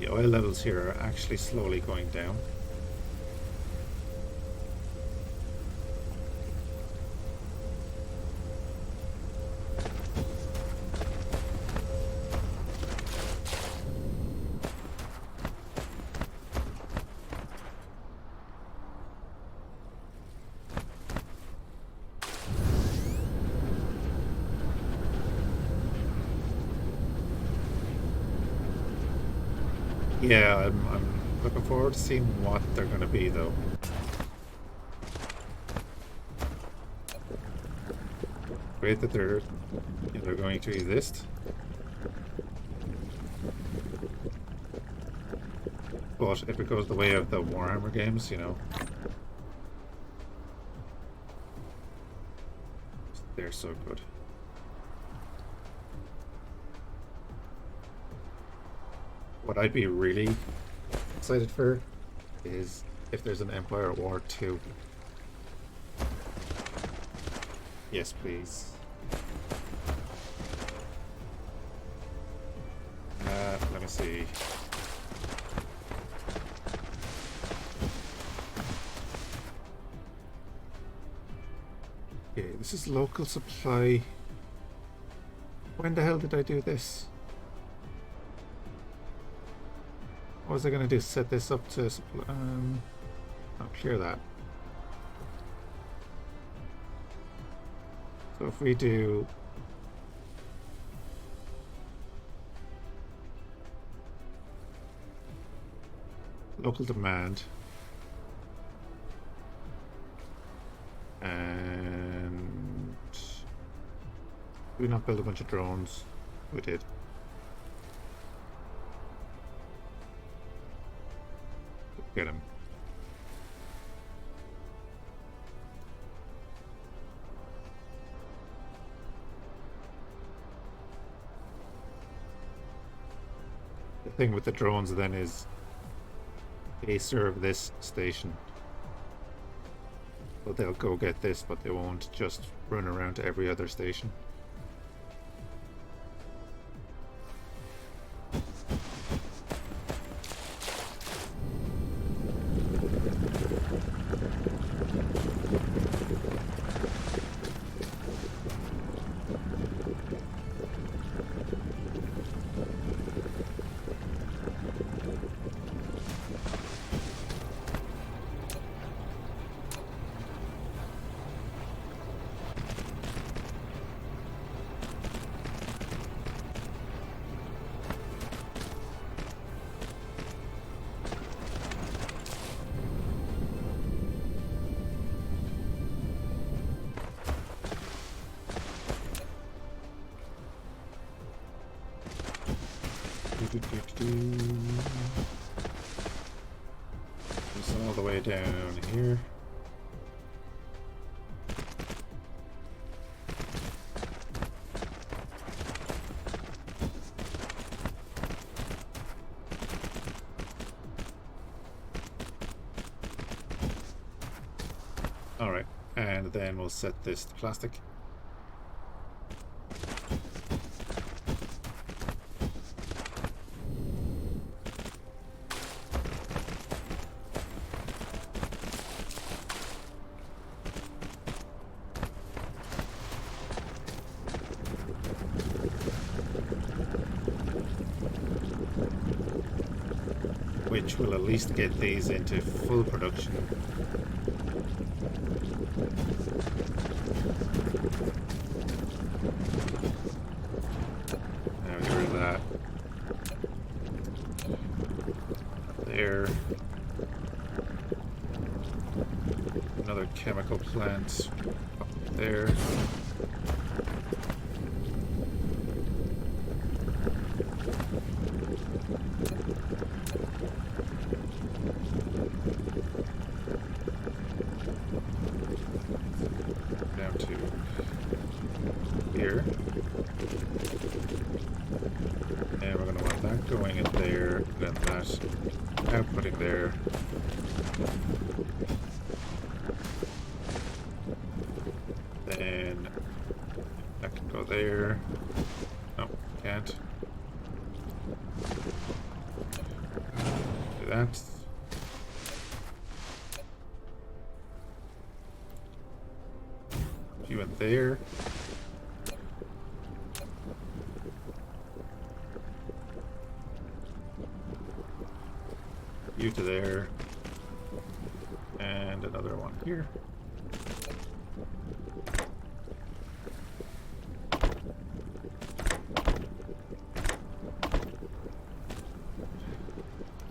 The oil levels here are actually slowly going down. Yeah, I'm looking forward to seeing what they're going to be, though. Great that they're going to exist. But if it goes the way of the Warhammer games, you know, they're so good. What I'd be really excited for is if there's an Empire at War 2. Yes, please. Let me see. Okay, this is local supply. When the hell did I do this? What was I going to do? Set this up to I'll clear that. So if we do local demand and did we not build a bunch of drones? We did. Get him. The thing with the drones then is they serve this station. So they'll go get this, but they won't just run around to every other station. Just all the way down here. All right, and then we'll set this to plastic. Which will at least get these into full production. chemical plant up there. Down to here. And we're going to want that going in there, and then that outputting there. Then that can go there. No, can't. Do that. You in there. You to there. And another one here.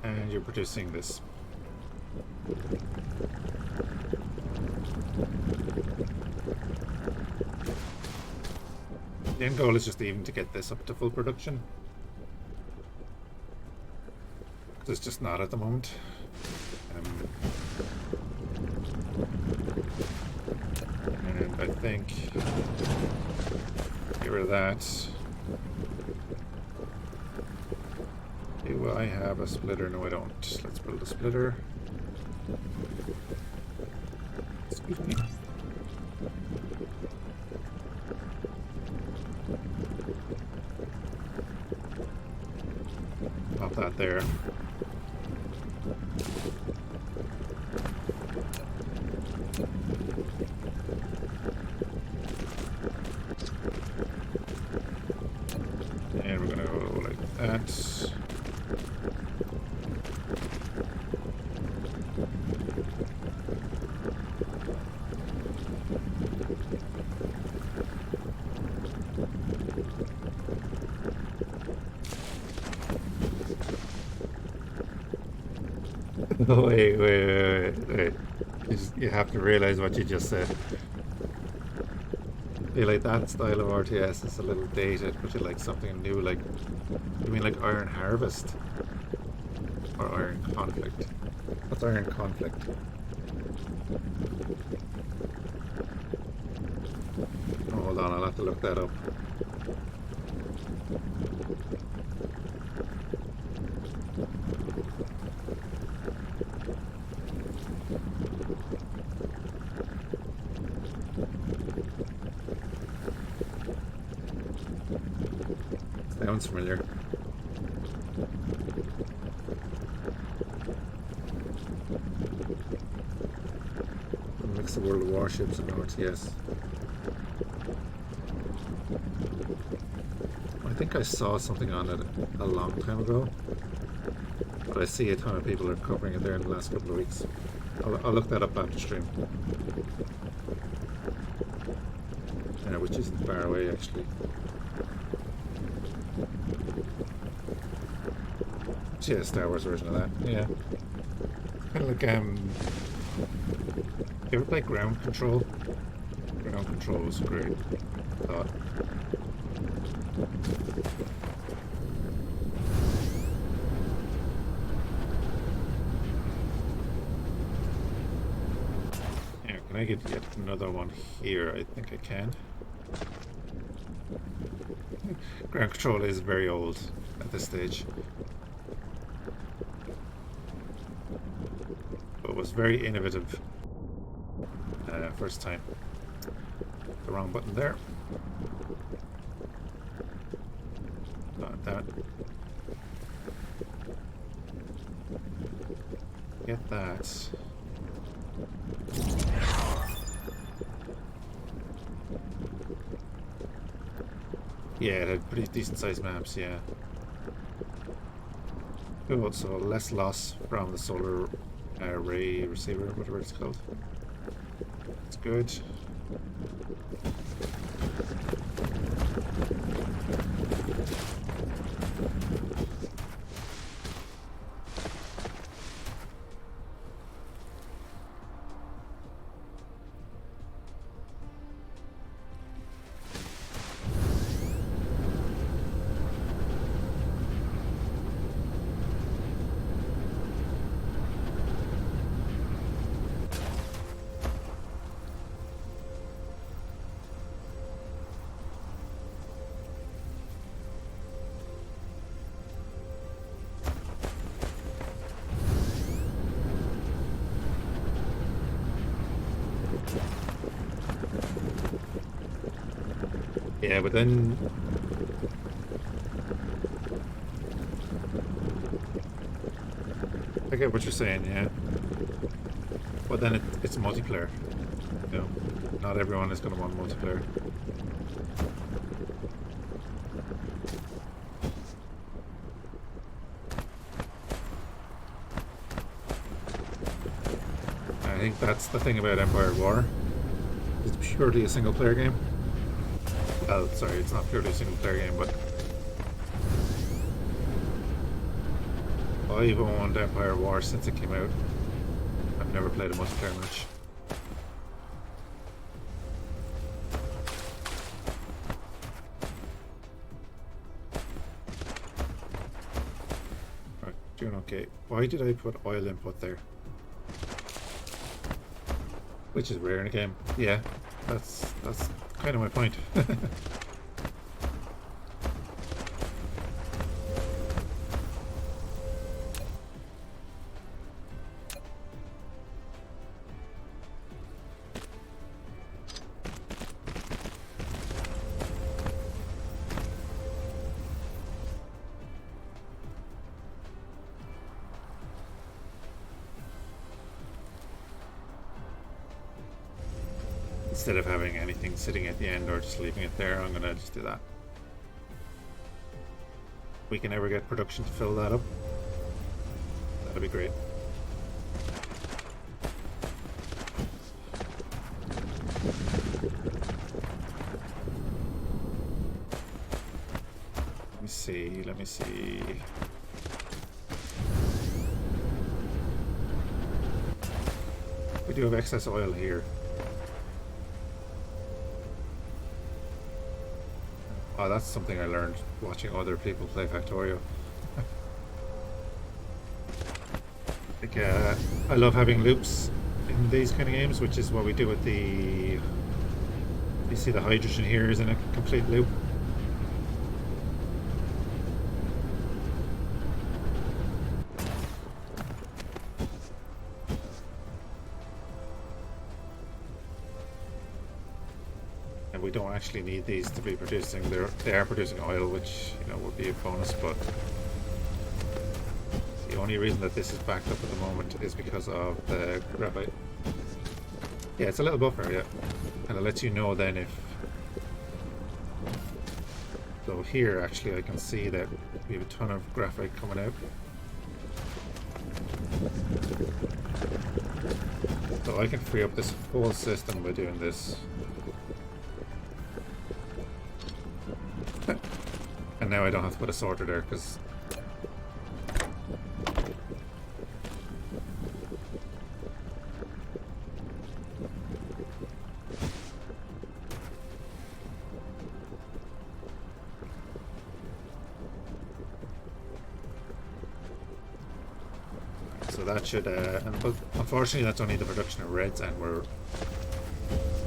And you're producing this. The end goal is just even to get this up to full production. It's just not at the moment. And I think get rid of that. Do I have a splitter? No, I don't. Let's build a splitter. Excuse me. Pop that there. And we're gonna go like that. Oh, wait. You have to realize what you just said. You like that style of RTS is a little dated, but you like something new, like, you mean like Iron Harvest? Or Iron Conflict? What's Iron Conflict? Oh, hold on, I'll have to look that up. Sounds familiar. A mix of World of Warships and RTS. I think I saw something on it a long time ago, but I see a ton of people are covering it there in the last couple of weeks. I'll look that up after stream. Which isn't far away actually. Yeah, Star Wars version of that. Yeah. Kind of like you ever play Ground Control? Ground Control was great. I thought. Yeah, can I get yet another one here? I think I can. Ground Control is very old at this stage. But was very innovative first time. The wrong button there. Not that. Get that. Yeah, it had pretty decent sized maps, yeah. Cool, so less loss from the solar array receiver, whatever it's called. It's good. Yeah, but then I get what you're saying, yeah. But then it's multiplayer. You know, not everyone is going to want multiplayer. I think that's the thing about Empire War. It's purely a single player game. Oh, sorry, it's not purely a single player game, but I've owned Empire War since it came out. I've never played a multiplayer match. Right, doing okay. Why did I put oil input there? Which is rare in a game. Yeah, that's kind of my point. Instead of having anything sitting at the end or just leaving it there, I'm gonna just do that. If we can ever get production to fill that up, that'd be great. Let me see. We do have excess oil here. Oh, that's something I learned watching other people play Factorio. Like, I love having loops in these kind of games, which is what we do with the... You see the hydrogen here is in a complete loop. We don't actually need these to be producing. They are producing oil, which, you know, would be a bonus, but the only reason that this is backed up at the moment is because of the graphite. Yeah, it's a little buffer, yeah, and it lets you know then if. So here, actually, I can see that we have a ton of graphite coming out. So I can free up this whole system by doing this. And now I don't have to put a sorter there because so that should but unfortunately that's only the production of reds, and we're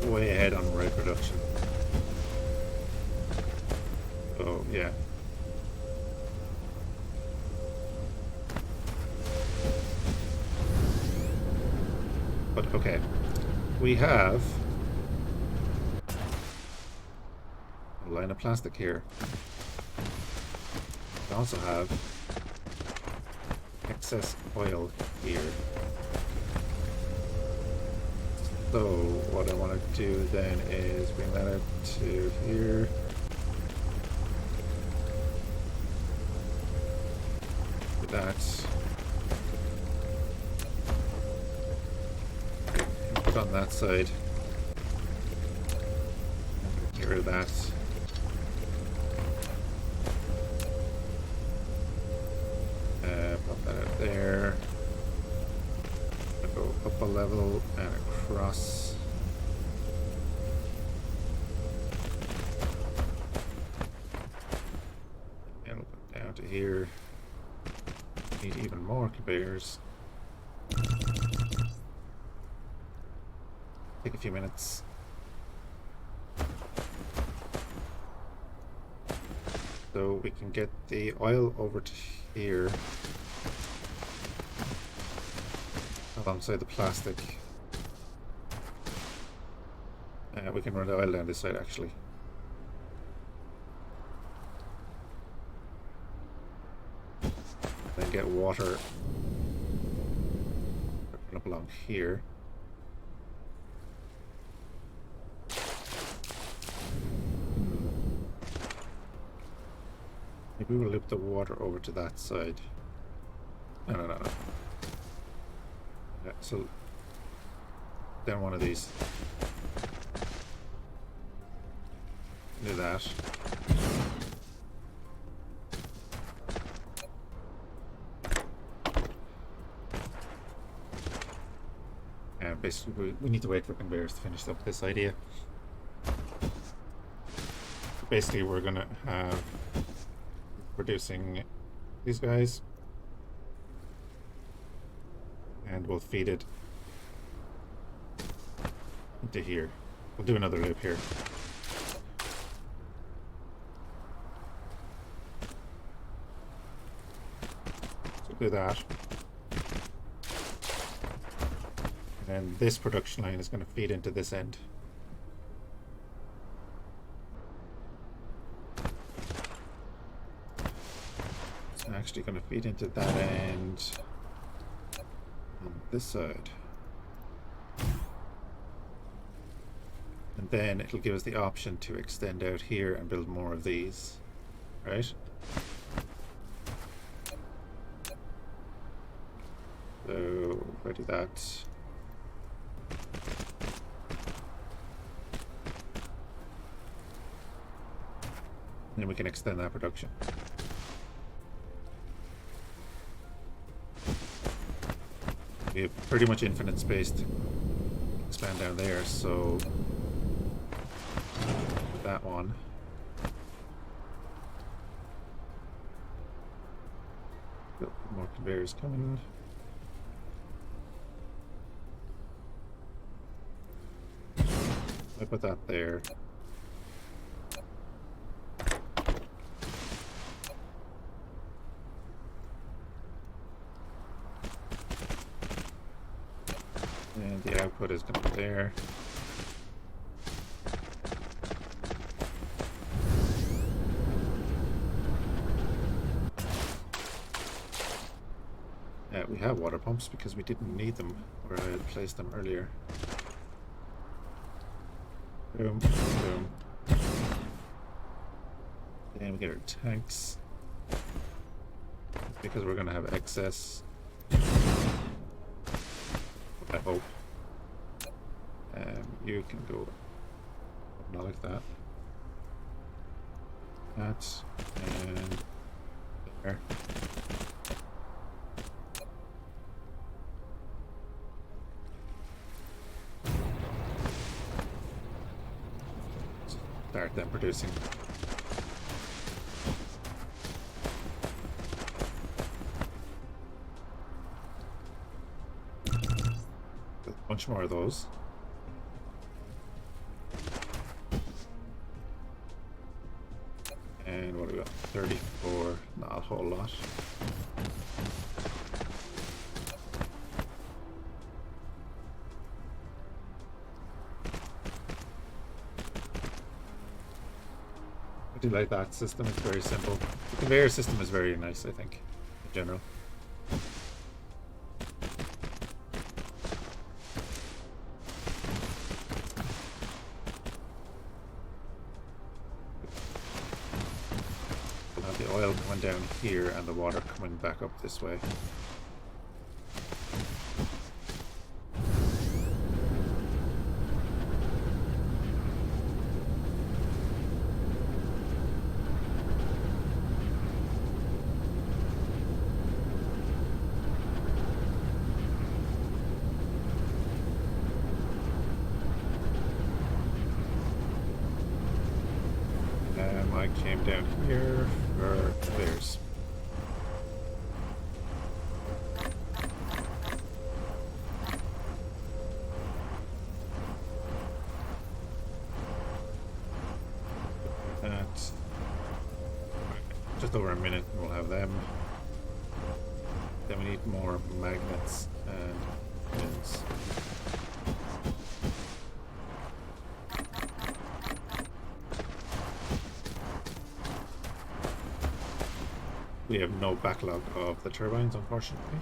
way ahead on red production. Oh, yeah. But okay, we have a line of plastic here. We also have excess oil here. So what I want to do then is bring that out to here. That put on that side, get rid of that. Pop that out there. I'll go up a level and across. And we'll go down to here. Need even more conveyors. Take a few minutes. So we can get the oil over to here alongside the plastic. We can run the oil down this side actually. and get water up along here. Maybe we'll loop the water over to that side. No. Yeah, so then one of these. Do that. And basically we need to wait for conveyors to finish up this idea. Basically we're gonna have producing these guys, and we'll feed it into here. We'll do another loop here. So do that. And then this production line is going to feed into this end. It's actually going to feed into that end on this side. And then it'll give us the option to extend out here and build more of these, right? So, ready that. And then we can extend that production. We have pretty much infinite space to expand down there, so that one. More conveyors coming. I put that there. And the output is going to be there. We have water pumps because we didn't need them where I had placed them earlier. Boom, boom. Then we get our tanks because we're going to have excess. I hope. You can go not like that. That and there. Start them producing. A bunch more of those. And what do we got? 34, not a whole lot. I do like that system, it's very simple. The conveyor system is very nice, I think, in general. The oil coming down here and the water coming back up this way. I came down here for theirs. That's just over a minute and we'll have them. Then we need more magnets and pins. We have no backlog of the turbines, unfortunately.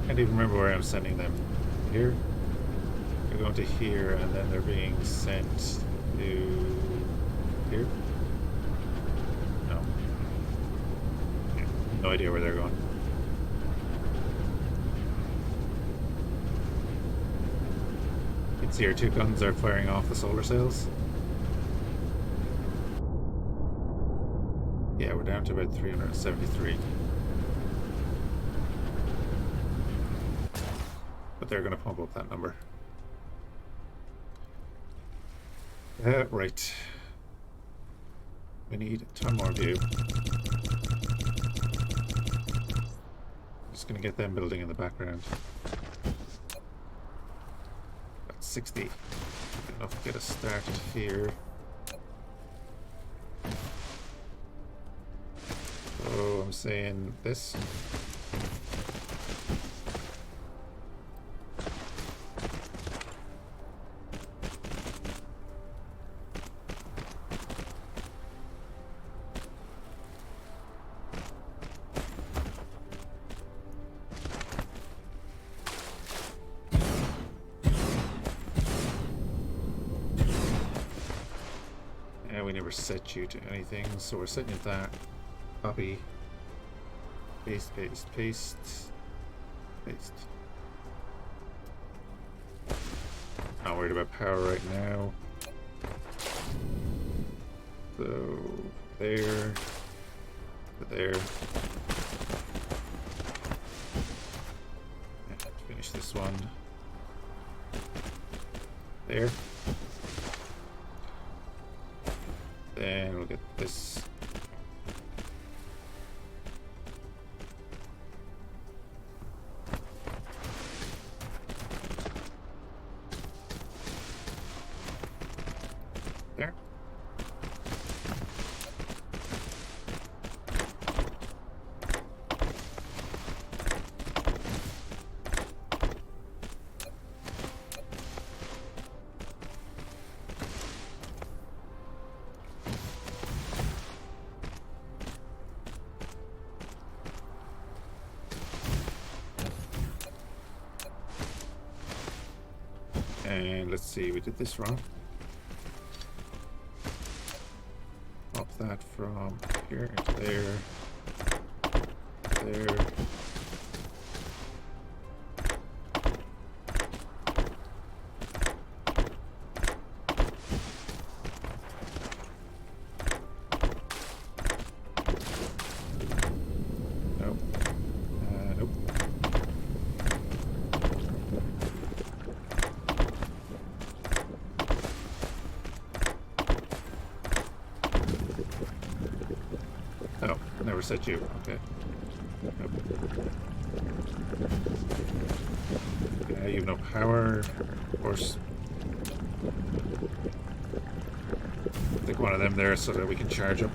Can't even remember where I'm sending them. Here? They're going to here, and then they're being sent to here? No. Yeah, no idea where they're going. You can see our two guns are firing off the solar cells. Yeah, we're down to about 373. But they're going to pump up that number. Right. We need a ton more view. Just going to get them building in the background. Got 60. Good enough to get us started here. So I'm saying this. We never set you to anything, so we're setting it that. Copy. Paste, paste, paste. Paste. Not worried about power right now. So, there. There. Finish this one. There. Then we'll get this. There. And let's see, we did this wrong. Up that from here into there. There. Nope. Nope. Oh, never set you. Okay. Nope. Okay, you have no power. Of course. Stick one of them there so that we can charge them.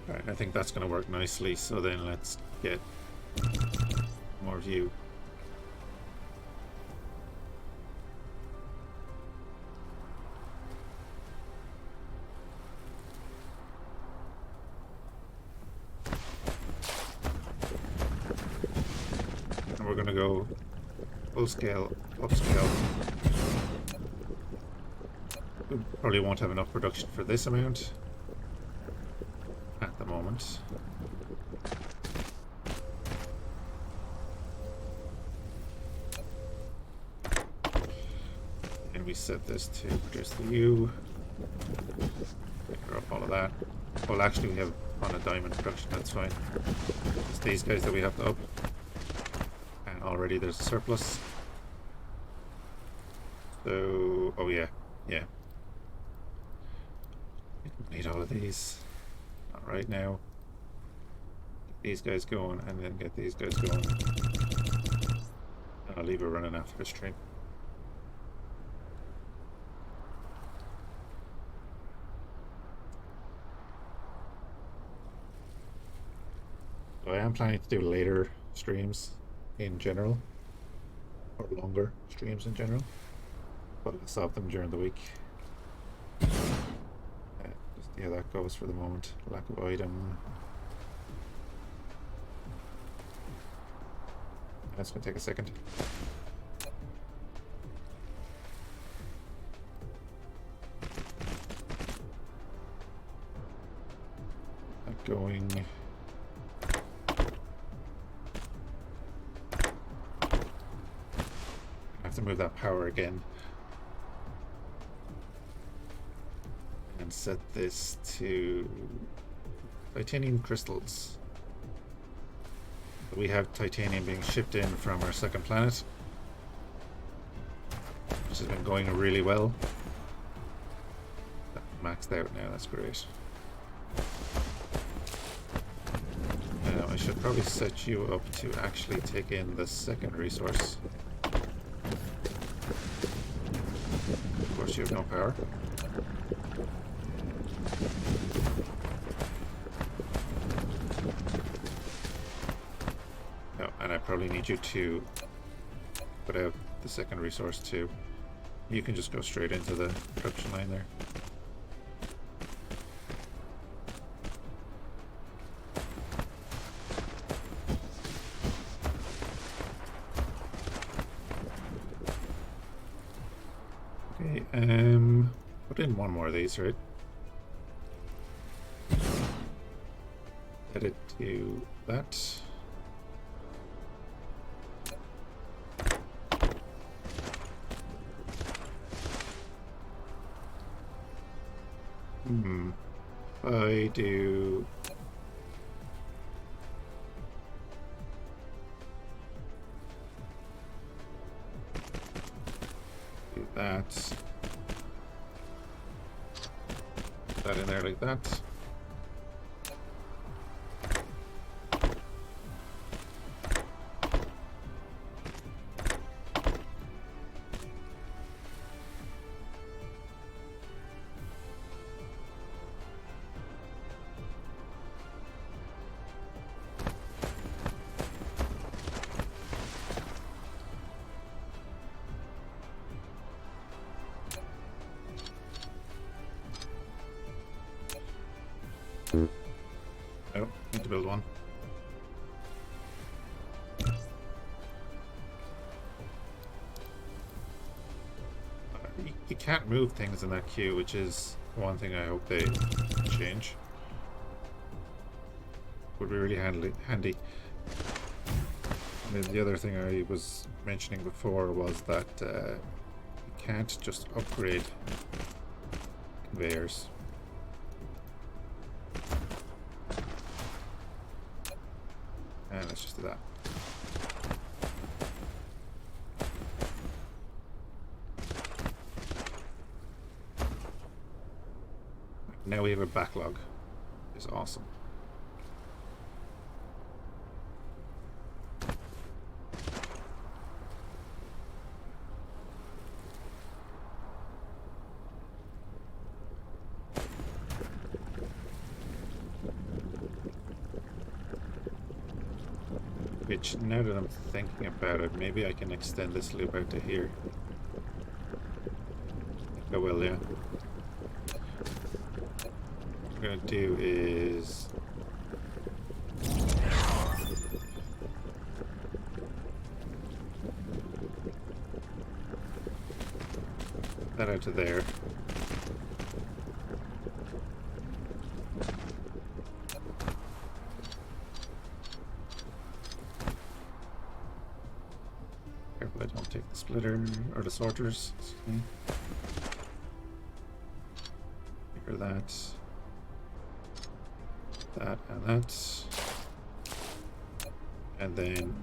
Alright, I think that's going to work nicely, so then let's get more view. And we're going to go full scale, upscale. We probably won't have enough production for this amount at the moment. And we set this to produce the U. Figure up all of that. Well, actually, we have on a diamond production, that's fine. It's these guys that we have to up. And already there's a surplus. So, oh yeah, yeah. We need all of these. Not right now. Get these guys going, and then get these guys going. And I'll leave it running after this train. So I am planning to do later streams in general, or longer streams in general, but I'll stop them during the week. Just see how that goes for the moment. Lack of item. That's going to take a second. Going. I have to move that power again and set this to titanium crystals. We have titanium being shipped in from our second planet, which has been going really well. Maxed out now, that's great. I should probably set you up to actually take in the second resource. Of course, you have no power. No, and I probably need you to put out the second resource too. You can just go straight into the production line there. Put in one more of these, right? Set it to that. I do that. Put that in there like that. Oh, need to build one. You can't move things in that queue, which is one thing I hope they change. Would be really handy. And then the other thing I was mentioning before was that you can't just upgrade conveyors. And let's just do that. Now we have a backlog. It's awesome. Which, now that I'm thinking about it, maybe I can extend this loop out to here. I think I will, yeah. What I'm going to do is... that out to there. Careful I don't take the splitter or the sorters. Excuse me. Figure that. That and that. And then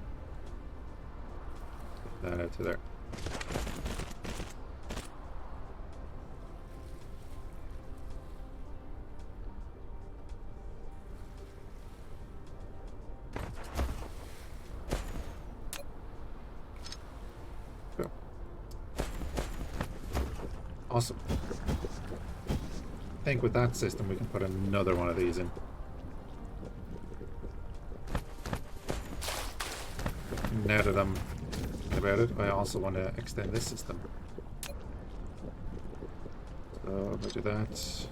that out to there. Awesome. I think with that system we can put another one of these in. now that I'm thinking about it, I also want to extend this system. So if I do that.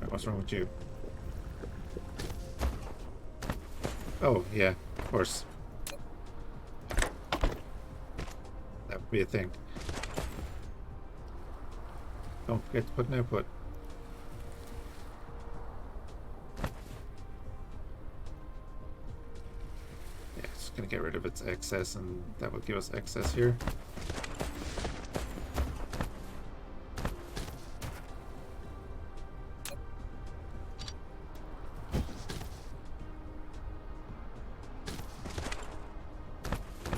What's wrong with you? Oh, yeah, of course. That would be a thing. Don't forget to put an output. Yeah, it's going to get rid of its excess, and that will give us excess here.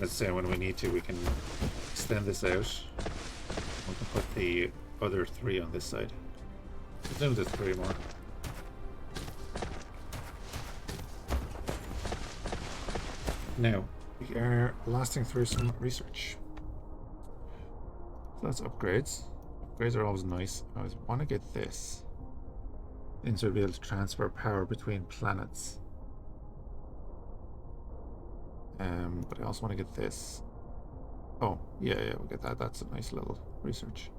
Let's say when we need to, we can extend this out. We can put the other 3 on this side. Presume there's 3 more. Now, we are blasting through some research. So that's upgrades. Upgrades are always nice. I want to get this. Things will be able to transfer power between planets. But I also want to get this. Oh, yeah, we'll get that. That's a nice little research.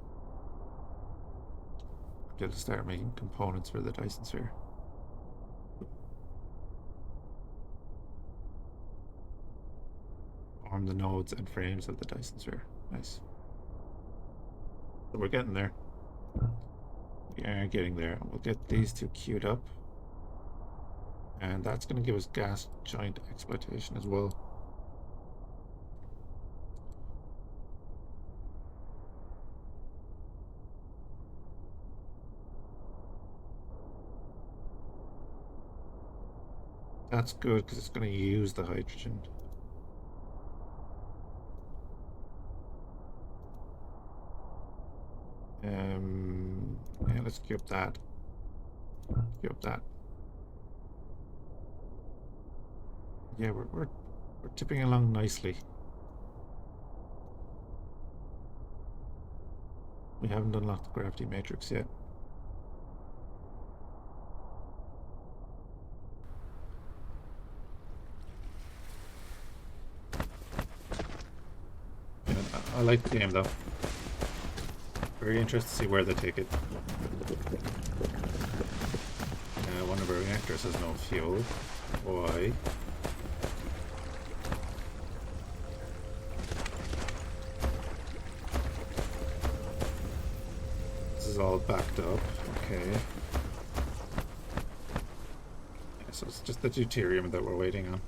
Get to start making components for the Dyson Sphere. Form the nodes and frames of the Dyson Sphere. Nice. So we're getting there. We are getting there. We'll get these 2 queued up. And that's going to give us gas giant exploitation as well. That's good because it's going to use the hydrogen. Yeah, let's queue up that. Queue up that. Yeah, we're tipping along nicely. We haven't unlocked the gravity matrix yet. I like the game though. Very interested to see where they take it. One of our reactors has no fuel. Why? This is all backed up. Okay. Yeah, so it's just the deuterium that we're waiting on.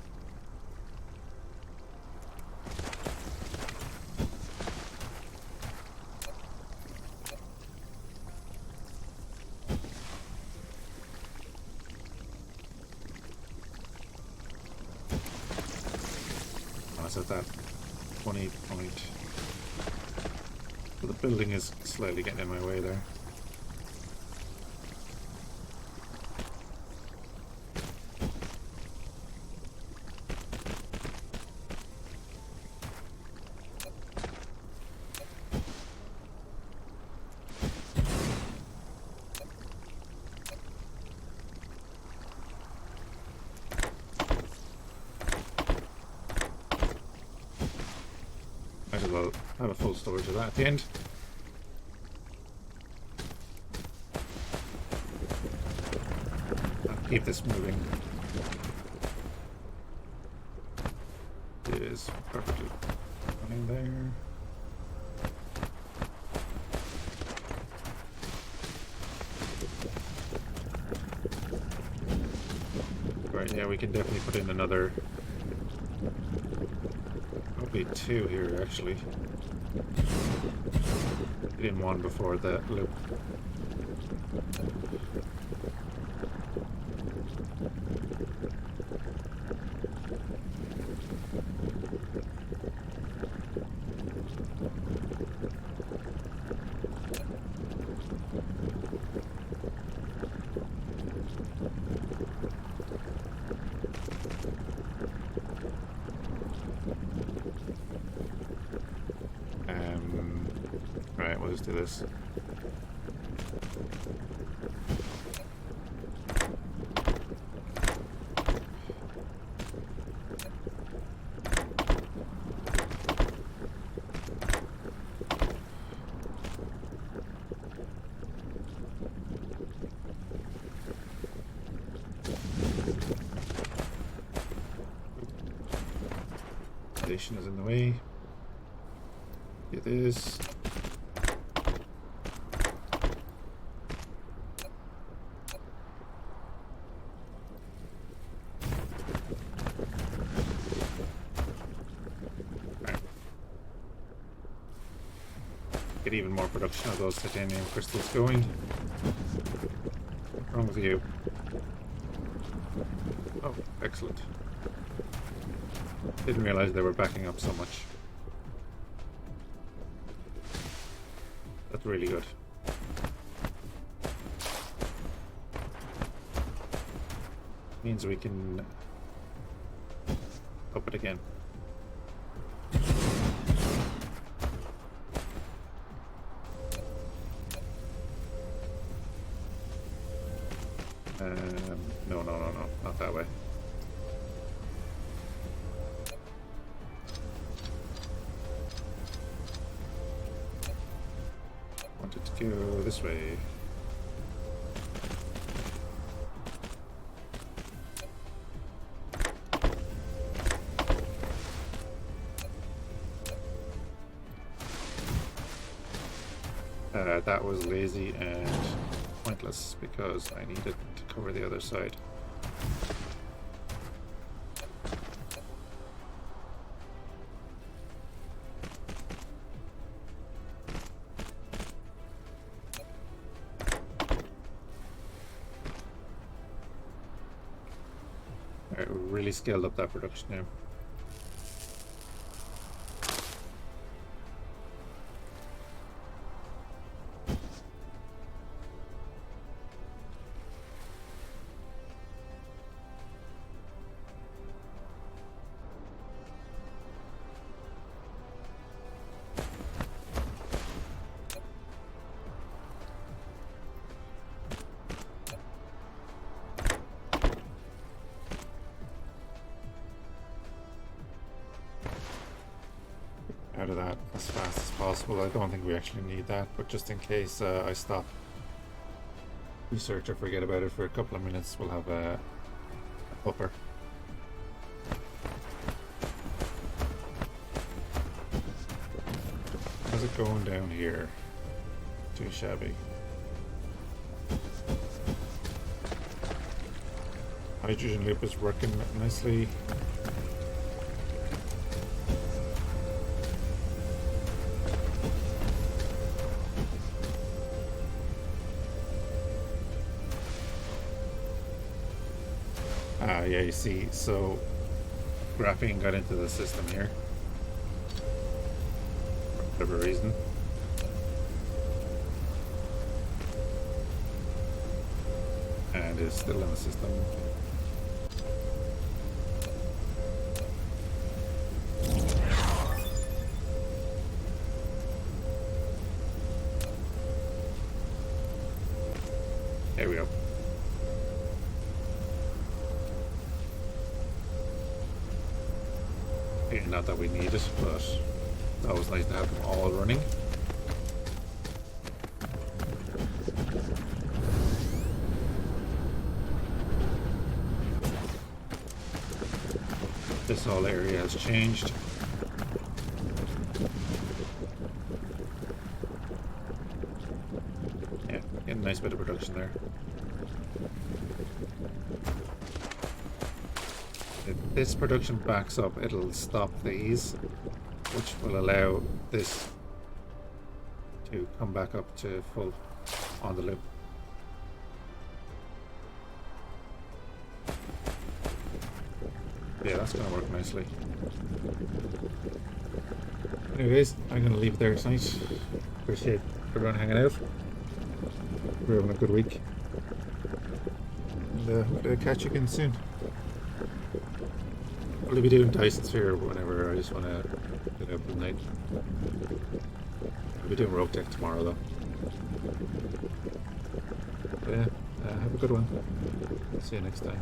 At that 20 point. So the building is slightly getting in my way there. Might as well have a full storage of that at the end. I'll keep this moving. It is perfectly running there. Right, yeah, we can definitely put in another. Probably 2 here, actually. Put in 1 before that loop. into this. Station is in the way. It is. Get even more production of those titanium crystals going. What's wrong with you? Oh, excellent. Didn't realize they were backing up so much. That's really good. Means we can up it again. No, not that way. Wanted to go this way. That was lazy and pointless because I needed to cover the other side. Alright, we really scaled up that production now. Out of that as fast as possible. I don't think we actually need that, but just in case I stop research or forget about it for a couple of minutes, we'll have a upper. How's it going down here? Too shabby. Hydrogen loop is working nicely. Yeah, you see, so graphene got into the system here for whatever reason. And is still in the system. There we go. Not that we need it, but it's always nice to have them all running. This whole area has changed. Yeah, getting a nice bit of production there. If this production backs up, it'll stop these, which will allow this to come back up to full on the loop. Yeah, that's going to work nicely. Anyways, I'm going to leave it there tonight. Appreciate everyone hanging out. We're having a good week. And hopefully I'll catch you again soon. I'll be doing Dyson Sphere whenever I just want to get up at night. We'll be doing rogue deck tomorrow though. But yeah, have a good one. See you next time.